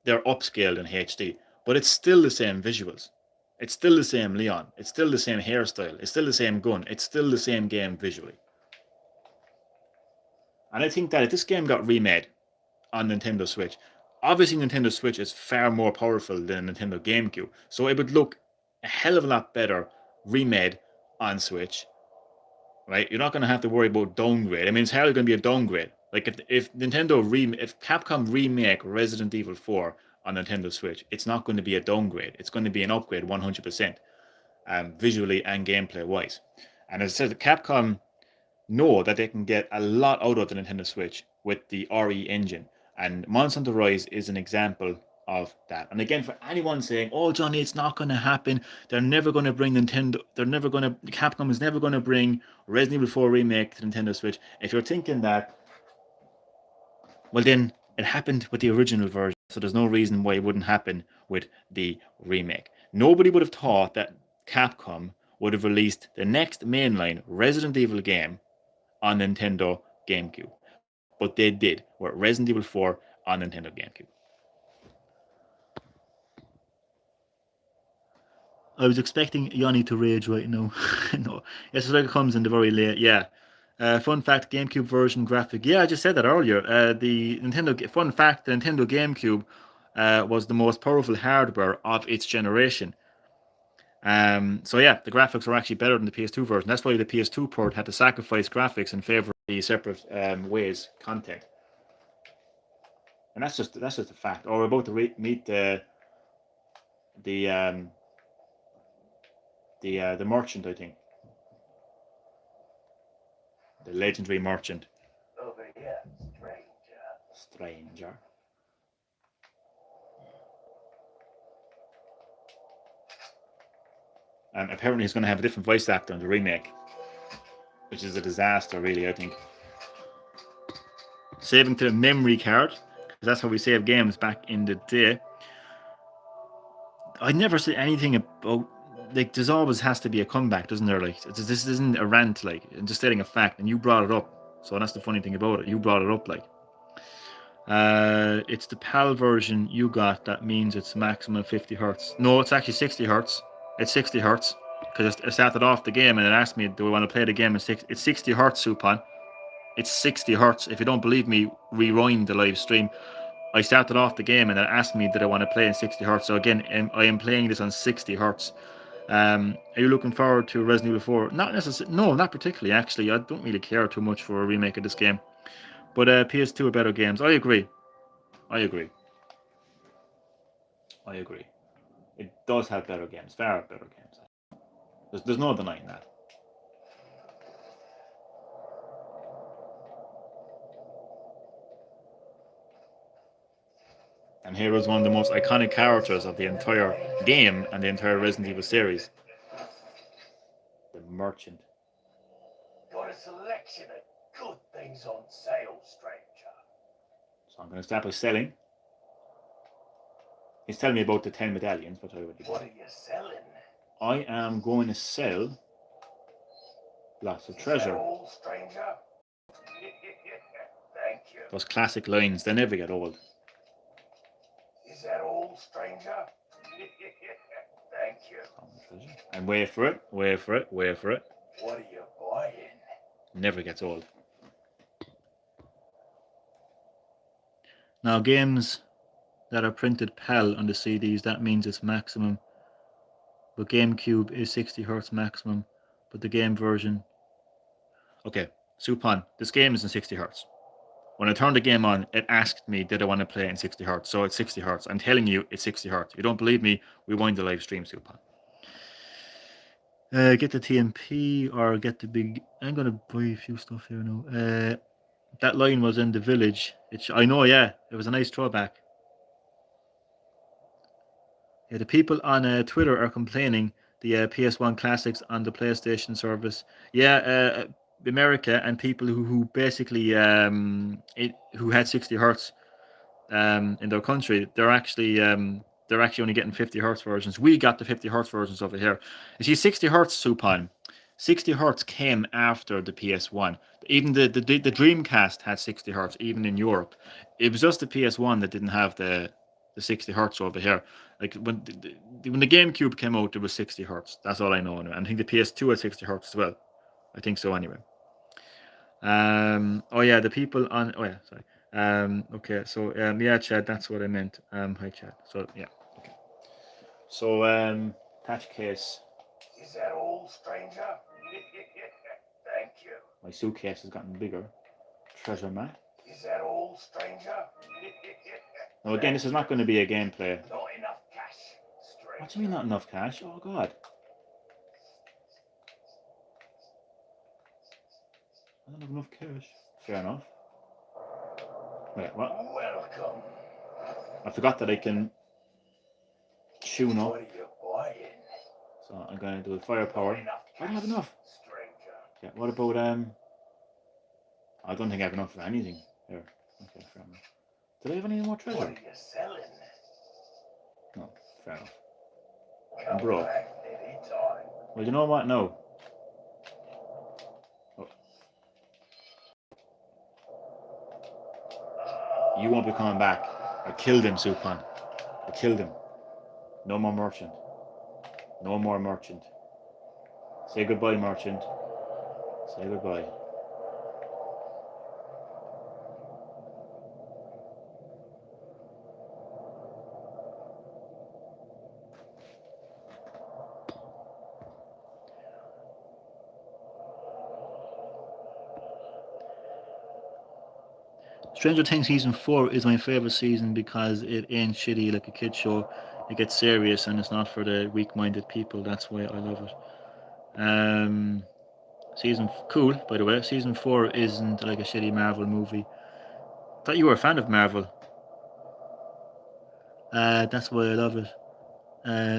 they're upscaled in HD, but it's still the same visuals. It's still the same Leon. It's still the same hairstyle. It's still the same gun. It's still the same game visually. And I think that if this game got remade on Nintendo Switch, obviously Nintendo Switch is far more powerful than Nintendo GameCube, so it would look a hell of a lot better remade on Switch. Right? You're not going to have to worry about downgrade. I mean, it's hardly going to be a downgrade. Like if Capcom remake Resident Evil 4 on Nintendo Switch, it's not going to be a downgrade. It's going to be an upgrade 100%, visually and gameplay wise. And as I said, Capcom know that they can get a lot out of the Nintendo Switch with the RE engine, and Monster Hunter Rise is an example of that. And again, for anyone saying, "Oh, Johnny, it's not going to happen. They're never going to bring Capcom is never going to bring Resident Evil 4 remake to Nintendo Switch." If you're thinking that, well, then it happened with the original version, so there's no reason why it wouldn't happen with the remake. Nobody would have thought that Capcom would have released the next mainline Resident Evil game on Nintendo GameCube, but they did with Resident Evil 4 on Nintendo GameCube. I was expecting Yanni to rage right now. No, yes, it's like it comes in the very late. Yeah. Fun fact: GameCube version graphic. Yeah, I just said that earlier. The Nintendo GameCube was the most powerful hardware of its generation. So yeah, the graphics are actually better than the PS2 version. That's why the PS2 port had to sacrifice graphics in favor of the separate ways content. And that's just a fact. Or we're about to meet the merchant, I think. The legendary merchant. Over here, Stranger. And apparently he's going to have a different voice actor in the remake, which is a disaster, really, I think. Saving to the memory card, because that's how we save games back in the day. I never said anything about like there's always has to be a comeback, doesn't there? Like this isn't a rant, like I'm just stating a fact, and you brought it up. So that's the funny thing about it. You brought it up, like. It's the PAL version you got. That means it's maximum 50 hertz. No, it's actually 60 hertz. It's 60 hertz because I started off the game and it asked me, do I want to play the game? It's 60 hertz, Supon. It's 60 hertz. If you don't believe me, rewind the live stream. I started off the game and it asked me, did I want to play in 60 hertz? So again, I am playing this on 60 hertz. Are you looking forward to Resident Evil 4? Not necessarily. No, not particularly. Actually, I don't really care too much for a remake of this game. But PS2 are better games. I agree. I agree. I agree. It does have better games, far better games. There's no denying that. And here is one of the most iconic characters of the entire game and the entire Resident Evil series. The Merchant. Got a selection of good things on sale, stranger. So I'm going to start by selling. He's telling me about the 10 medallions, which I already What bought. are you selling? I am going to sell lots of treasure. Is that all, stranger? Thank you. Those classic lines, they never get old. Is that all, stranger? Thank you. And wait for it, wait for it, wait for it. What are you buying? Never gets old. Now games that are printed PAL on the CDs, that means it's maximum. But Gamecube is 60 hertz maximum, but the game version. Okay, Supon, this game is in 60 hertz. When I turned the game on, it asked me, did I want to play in 60 hertz? So it's 60 hertz. I'm telling you, it's 60 hertz. If you don't believe me, rewind the live stream, Supon. Get the TMP or get the big. I'm going to buy a few stuff here now. That line was in the village. I know, yeah. It was a nice throwback. Yeah, the people on Twitter are complaining the PS1 classics on the PlayStation service. Yeah, America and people who basically who had 60 hertz in their country, they're actually only getting 50 hertz versions. We got the 50 hertz versions over here. You see, 60 hertz, Supon. 60 hertz came after the PS1. Even the Dreamcast had 60 hertz, even in Europe. It was just the PS1 that didn't have the 60 hertz over here. Like when the GameCube came out, it was 60 hertz. That's all I know. And I think the PS2 had 60 hertz as well. I think so anyway. Oh yeah, the people on. Oh yeah, sorry. Okay, so yeah, Chad, that's what I meant. Hi, Chad. So yeah, okay. So patch case. Is that all, stranger? Thank you. My suitcase has gotten bigger. Treasure map. Is that all, stranger? Now again, this is not going to be a gameplay. Not enough cash, stranger. What do you mean not enough cash? Oh god. I don't have enough cash. Fair enough. Wait, what? Welcome. I forgot that I can tune up. What are you buying? So I'm going to do the firepower. I don't have enough. Stranger. Yeah, what about I don't think I have enough for anything. There. Okay, fair enough. Did I have any more What treasure? are you selling? No, fair enough. Come broke. back anytime. Well, you know what? No. Oh. You won't be coming back. I killed him, Supon. I killed him. No more merchant. No more merchant. Say goodbye, merchant. Say goodbye. Stranger Things season 4 is my favorite season because it ain't shitty like a kid show. It gets serious and it's not for the weak-minded people. That's why I love it. Cool, by the way. Season 4 isn't like a shitty Marvel movie. Thought you were a fan of Marvel. That's why I love it.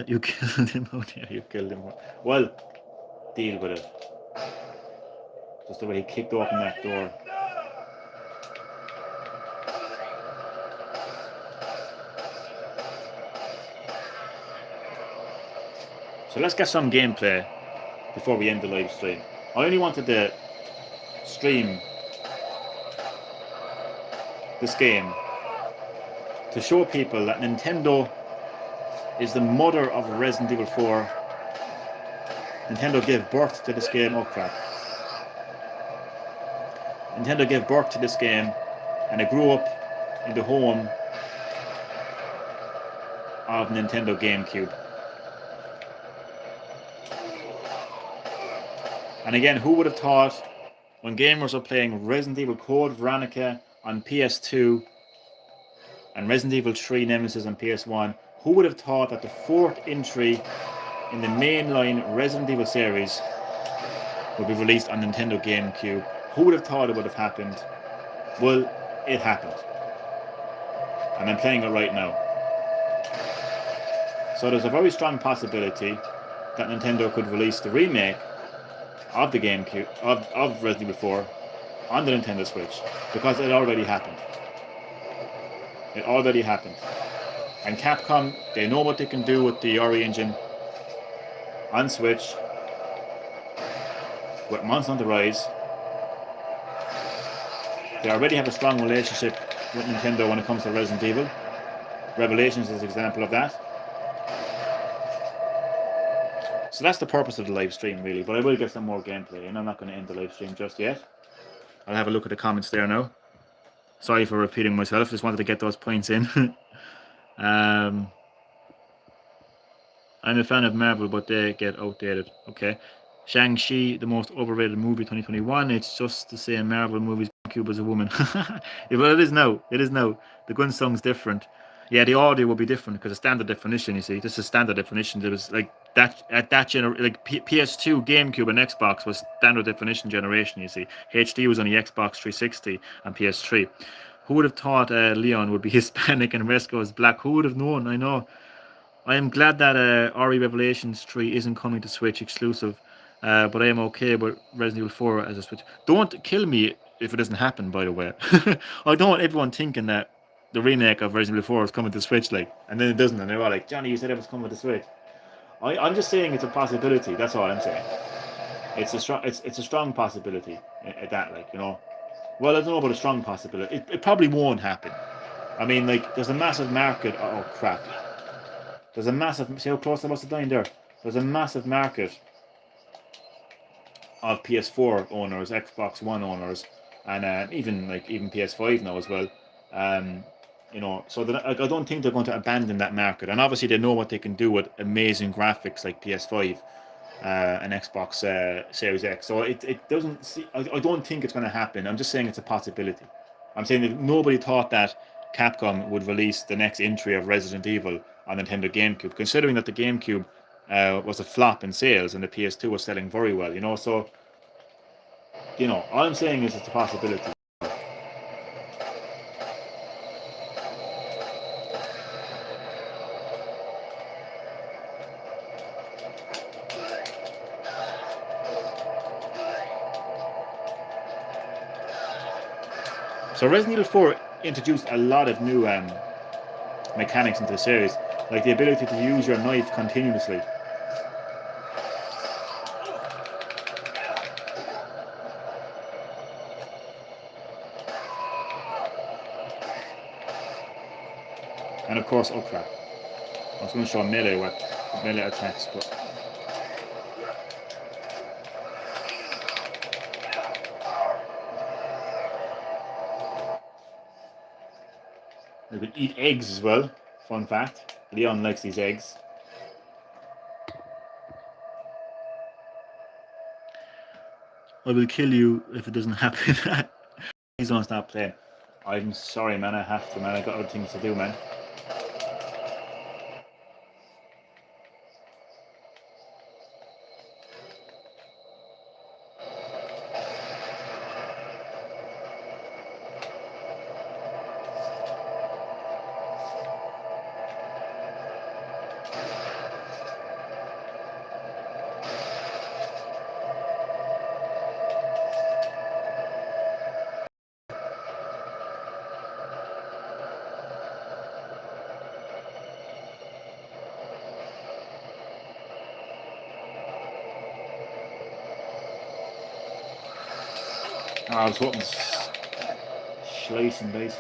You killed him out there. You killed him. Well, deal with it. Just the way he kicked open that door. So let's get some gameplay before we end the live stream. I only wanted to stream this game to show people that Nintendo is the mother of Resident Evil 4. Nintendo gave birth to this game. Oh crap. Nintendo gave birth to this game, and it grew up in the home of Nintendo Gamecube. And again, who would have thought when gamers are playing Resident Evil Code Veronica on PS2 and Resident Evil 3 Nemesis on PS1, who would have thought that the fourth entry in the mainline Resident Evil series would be released on Nintendo GameCube? Who would have thought it would have happened? Well, it happened. And I'm playing it right now. So there's a very strong possibility that Nintendo could release the remake of the GameCube, of Resident Evil 4 on the Nintendo Switch, because it already happened. It already happened. And Capcom, they know what they can do with the RE engine on Switch, with Monster Hunter Rise. They already have a strong relationship with Nintendo when it comes to Resident Evil. Revelations is an example of that. So that's the purpose of the live stream, really. But I will get some more gameplay, and I'm not going to end the live stream just yet. I'll have a look at the comments there now. Sorry for repeating myself. Just wanted to get those points in. I'm a fan of Marvel, but they get outdated. Okay. Shang-Chi, the most overrated movie 2021. It's just the same Marvel movies. Cube as a woman. Yeah, well, it is now. It is now. The gun song's different. Yeah, the audio will be different because it's standard definition. You see, this is standard definition. There was like that at that like PS2, GameCube, and Xbox was standard definition generation. You see, HD was on the Xbox 360 and PS3. Who would have thought Leon would be Hispanic and Resco is black? Who would have known? I know. I am glad that RE Revelations 3 isn't coming to Switch exclusive, but I am okay with Resident Evil 4 as a Switch. Don't kill me if it doesn't happen, by the way. I don't want everyone thinking that the remake of Resident Evil 4 is coming to Switch, like, and then it doesn't, and they're all like, Johnny, you said it was coming to Switch. I'm just saying it's a possibility. That's all I'm saying. It's a strong possibility at that, like, you know. Well, I don't know about a strong possibility. It probably won't happen. I mean, like, there's a massive market. Oh crap. There's a massive. See how close I must have died there. There's a massive market of PS4 owners, Xbox One owners, and even PS5 now as well. You know, so that, I don't think they're going to abandon that market. And obviously, they know what they can do with amazing graphics like PS5 and Xbox Series X. So it doesn't. See, I don't think it's going to happen. I'm just saying it's a possibility. I'm saying that nobody thought that Capcom would release the next entry of Resident Evil on Nintendo GameCube, considering that the GameCube was a flop in sales and the PS2 was selling very well, you know. So, you know, all I'm saying is it's a possibility. So Resident Evil 4 introduced a lot of new mechanics into the series, like the ability to use your knife continuously. And of course, oh crap, I was going to show melee attacks, but you could eat eggs as well. Fun fact, Leon likes these eggs. I will kill you if it doesn't happen. Please don't stop playing. I'm sorry, man. I have to, man. I got other things to do, man. I was hoping slice and dice.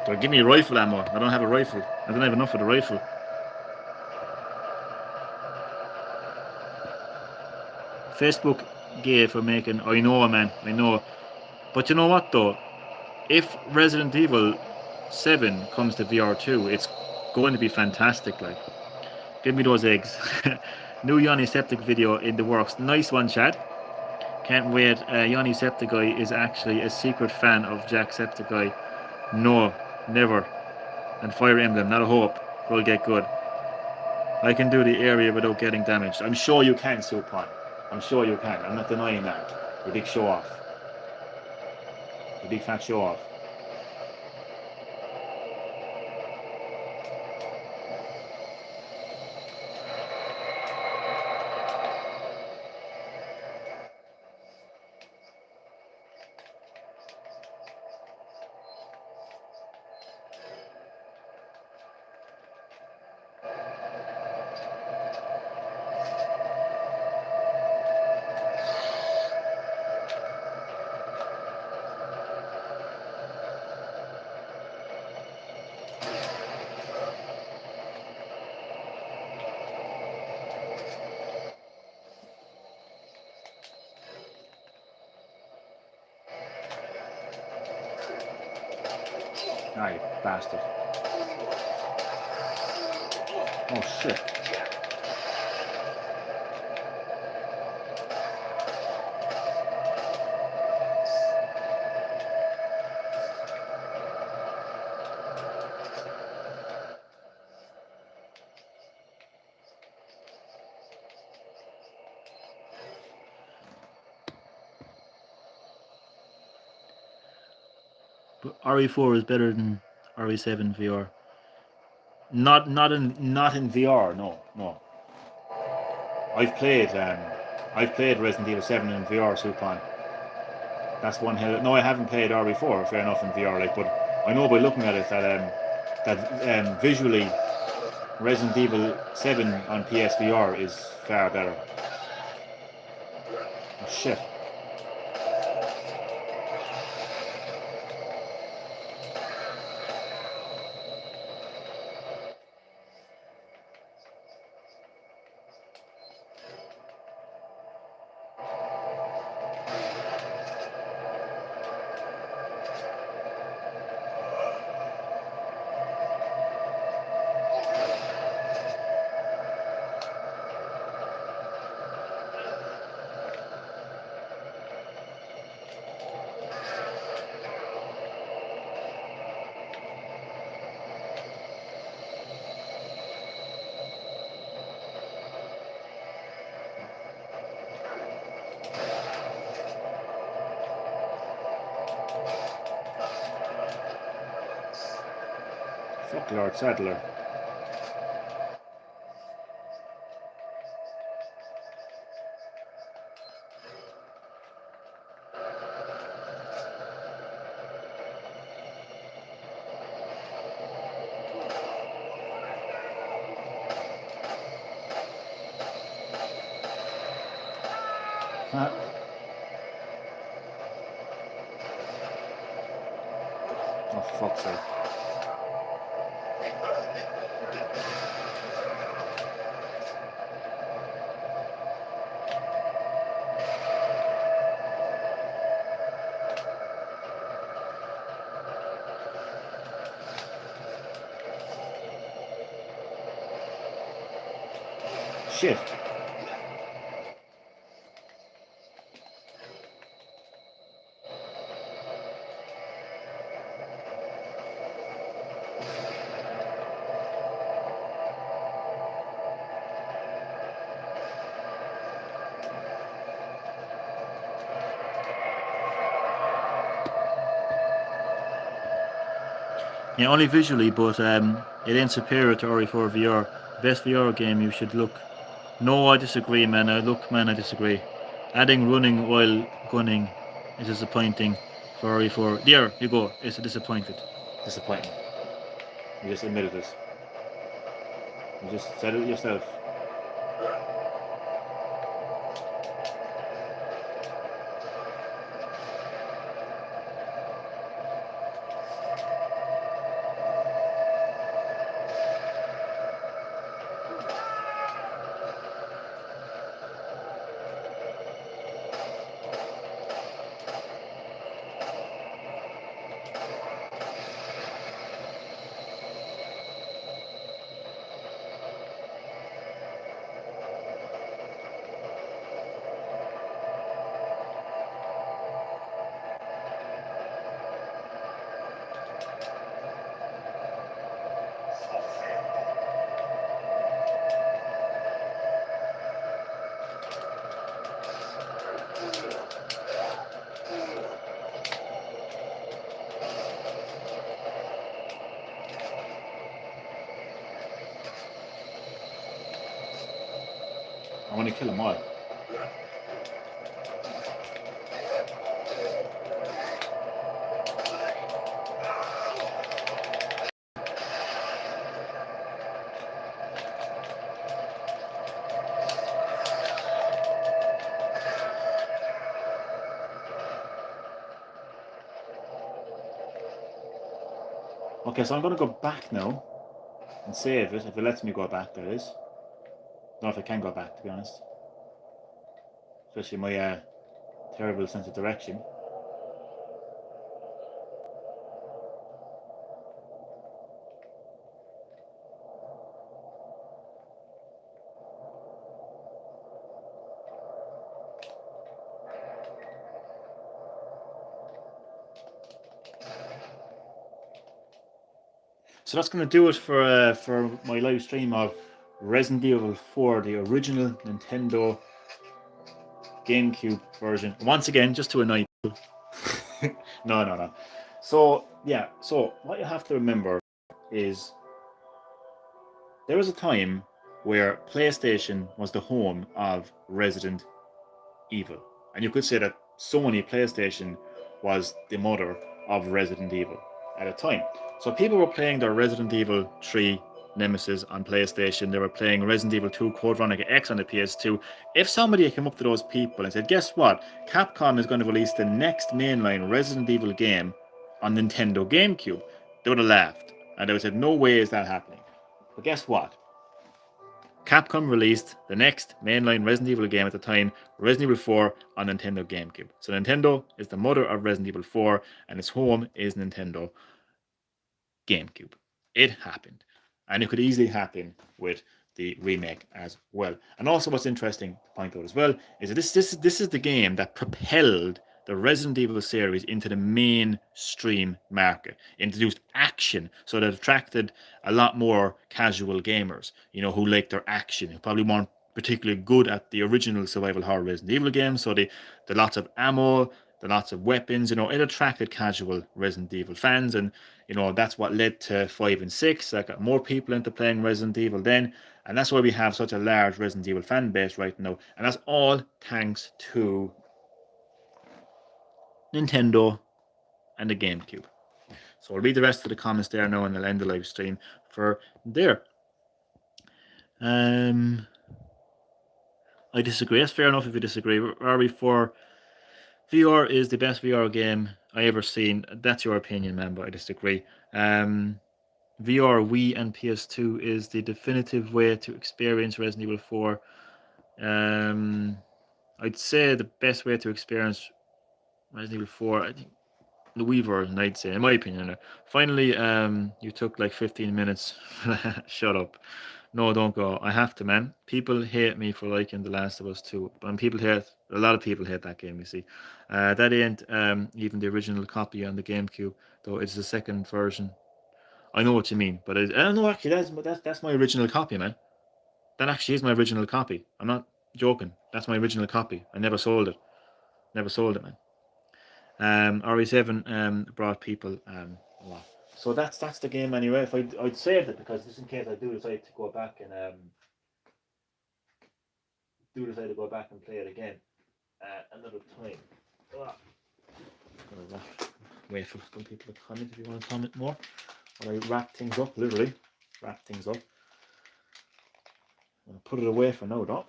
But give me rifle ammo. I don't have a rifle. I don't have enough for the rifle. Facebook gay for making. I know, man. I know. But you know what though? If Resident Evil 7 comes to VR2, it's going to be fantastic. Like, give me those eggs. New Yanni Septic video in the works. Nice one, Chad. Can't wait. Yanni Septiceye is actually a secret fan of Jack Septiceye. No, never. And Fire Emblem, not a hope. Will get good. I can do the area without getting damaged. I'm sure you can, Supon. I'm sure you can. I'm not denying that. You big show off. You big fat show off. Ah, you bastard. Oh, shit. But RE4 is better than RE7 VR. Not in VR. No. I've played Resident Evil 7 in VR, Supon. That's one hell. No, I haven't played RE4. Fair enough in VR, like, but I know by looking at it that visually Resident Evil 7 on PSVR is far better. Oh, shit. Fuck Lord Sadler. Huh? Oh, for fuck's sake. Shit. Yeah, only visually, but it ain't superior to RE4 VR. Best VR game you should look. No, I disagree, man. I disagree. Adding running while gunning is disappointing. for RE4. There you go. It's a disappointment. You just admitted this. You just said it yourself. I want to kill them all. Okay, so I'm going to go back now and save it, if it lets me go back, that is. Don't know if I can go back, to be honest. Especially my terrible sense of direction. So that's going to do it for my live stream of Resident Evil 4, the original Nintendo GameCube version. Once again, just to annoy people. No. So, yeah, so what you have to remember is there was a time where PlayStation was the home of Resident Evil. And you could say that Sony PlayStation was the mother of Resident Evil at a time. So people were playing their Resident Evil 3 Nemesis on PlayStation. They were playing Resident Evil 2 Code Veronica X on the PS2. If somebody came up to those people and said, guess what? Capcom is going to release the next mainline Resident Evil game on Nintendo GameCube, they would have laughed. And they would have said, no way is that happening. But guess what? Capcom released the next mainline Resident Evil game at the time, Resident Evil 4, on Nintendo GameCube. So Nintendo is the mother of Resident Evil 4, and its home is Nintendo GameCube. It happened. And it could easily happen with the remake as well. And also what's interesting to point out as well is that this is the game that propelled the Resident Evil series into the mainstream market, introduced action, so that attracted a lot more casual gamers, who like their action, who probably weren't particularly good at the original survival horror Resident Evil games. So the lots of ammo, the lots of weapons, it attracted casual Resident Evil fans, and that's what led to 5 and 6. That got more people into playing Resident Evil then, and that's why we have such a large Resident Evil fan base right now, and that's all thanks to Nintendo and the GameCube. So I'll read the rest of the comments there now, and I'll end the live stream for there. I disagree. That's fair enough if you disagree. RE4 VR is the best VR game I ever seen. That's your opinion, man, but I disagree. VR, Wii, and PS2 is the definitive way to experience Resident Evil 4. I'd say the best way to experience Resident Evil 4, I think the Wii version, I'd say, in my opinion. Finally, you took like 15 minutes. Shut up. No, don't go. I have to, man. People hate me for liking The Last of Us 2. But a lot of people hate that game, you see. That ain't even the original copy on the GameCube, though it's the second version. I know what you mean, but I don't know, actually, that's my original copy, man. That actually is my original copy. I'm not joking. That's my original copy. I never sold it. Never sold it, man. RE7 brought people a lot. So that's the game anyway. If I'd saved it, because just in case I do decide to go back and play it again another time. wait for some people to comment if you want to comment more. While I wrap things up, literally wrap things up. I'm going to put it away for now, though.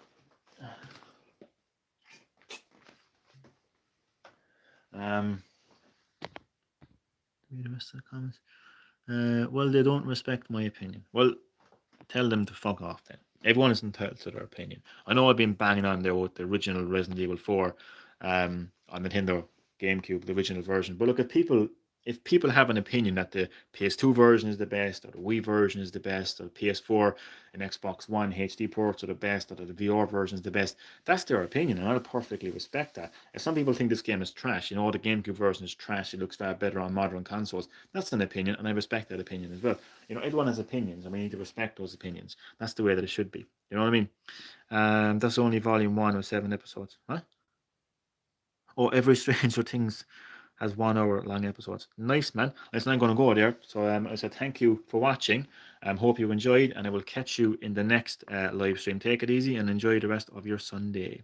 Read the rest of the comments. Well, they don't respect my opinion. Well, tell them to fuck off then. Everyone is entitled to their opinion. I know I've been banging on there with the original Resident Evil 4 on Nintendo GameCube, the original version. But look, if people have an opinion that the PS2 version is the best, or the Wii version is the best, or the PS4 and Xbox One HD ports are the best, or the VR version is the best, that's their opinion, and I perfectly respect that. If some people think this game is trash, the GameCube version is trash, it looks far better on modern consoles, that's an opinion, and I respect that opinion as well. Everyone has opinions, and we need to respect those opinions. That's the way that it should be. You know what I mean? That's only volume 1 of 7 episodes. Huh? Oh, every Stranger Things has 1 hour long episodes. Nice, man. Listen, I'm going to go there. So I said thank you for watching. Hope you enjoyed, and I will catch you in the next live stream. Take it easy and enjoy the rest of your Sunday.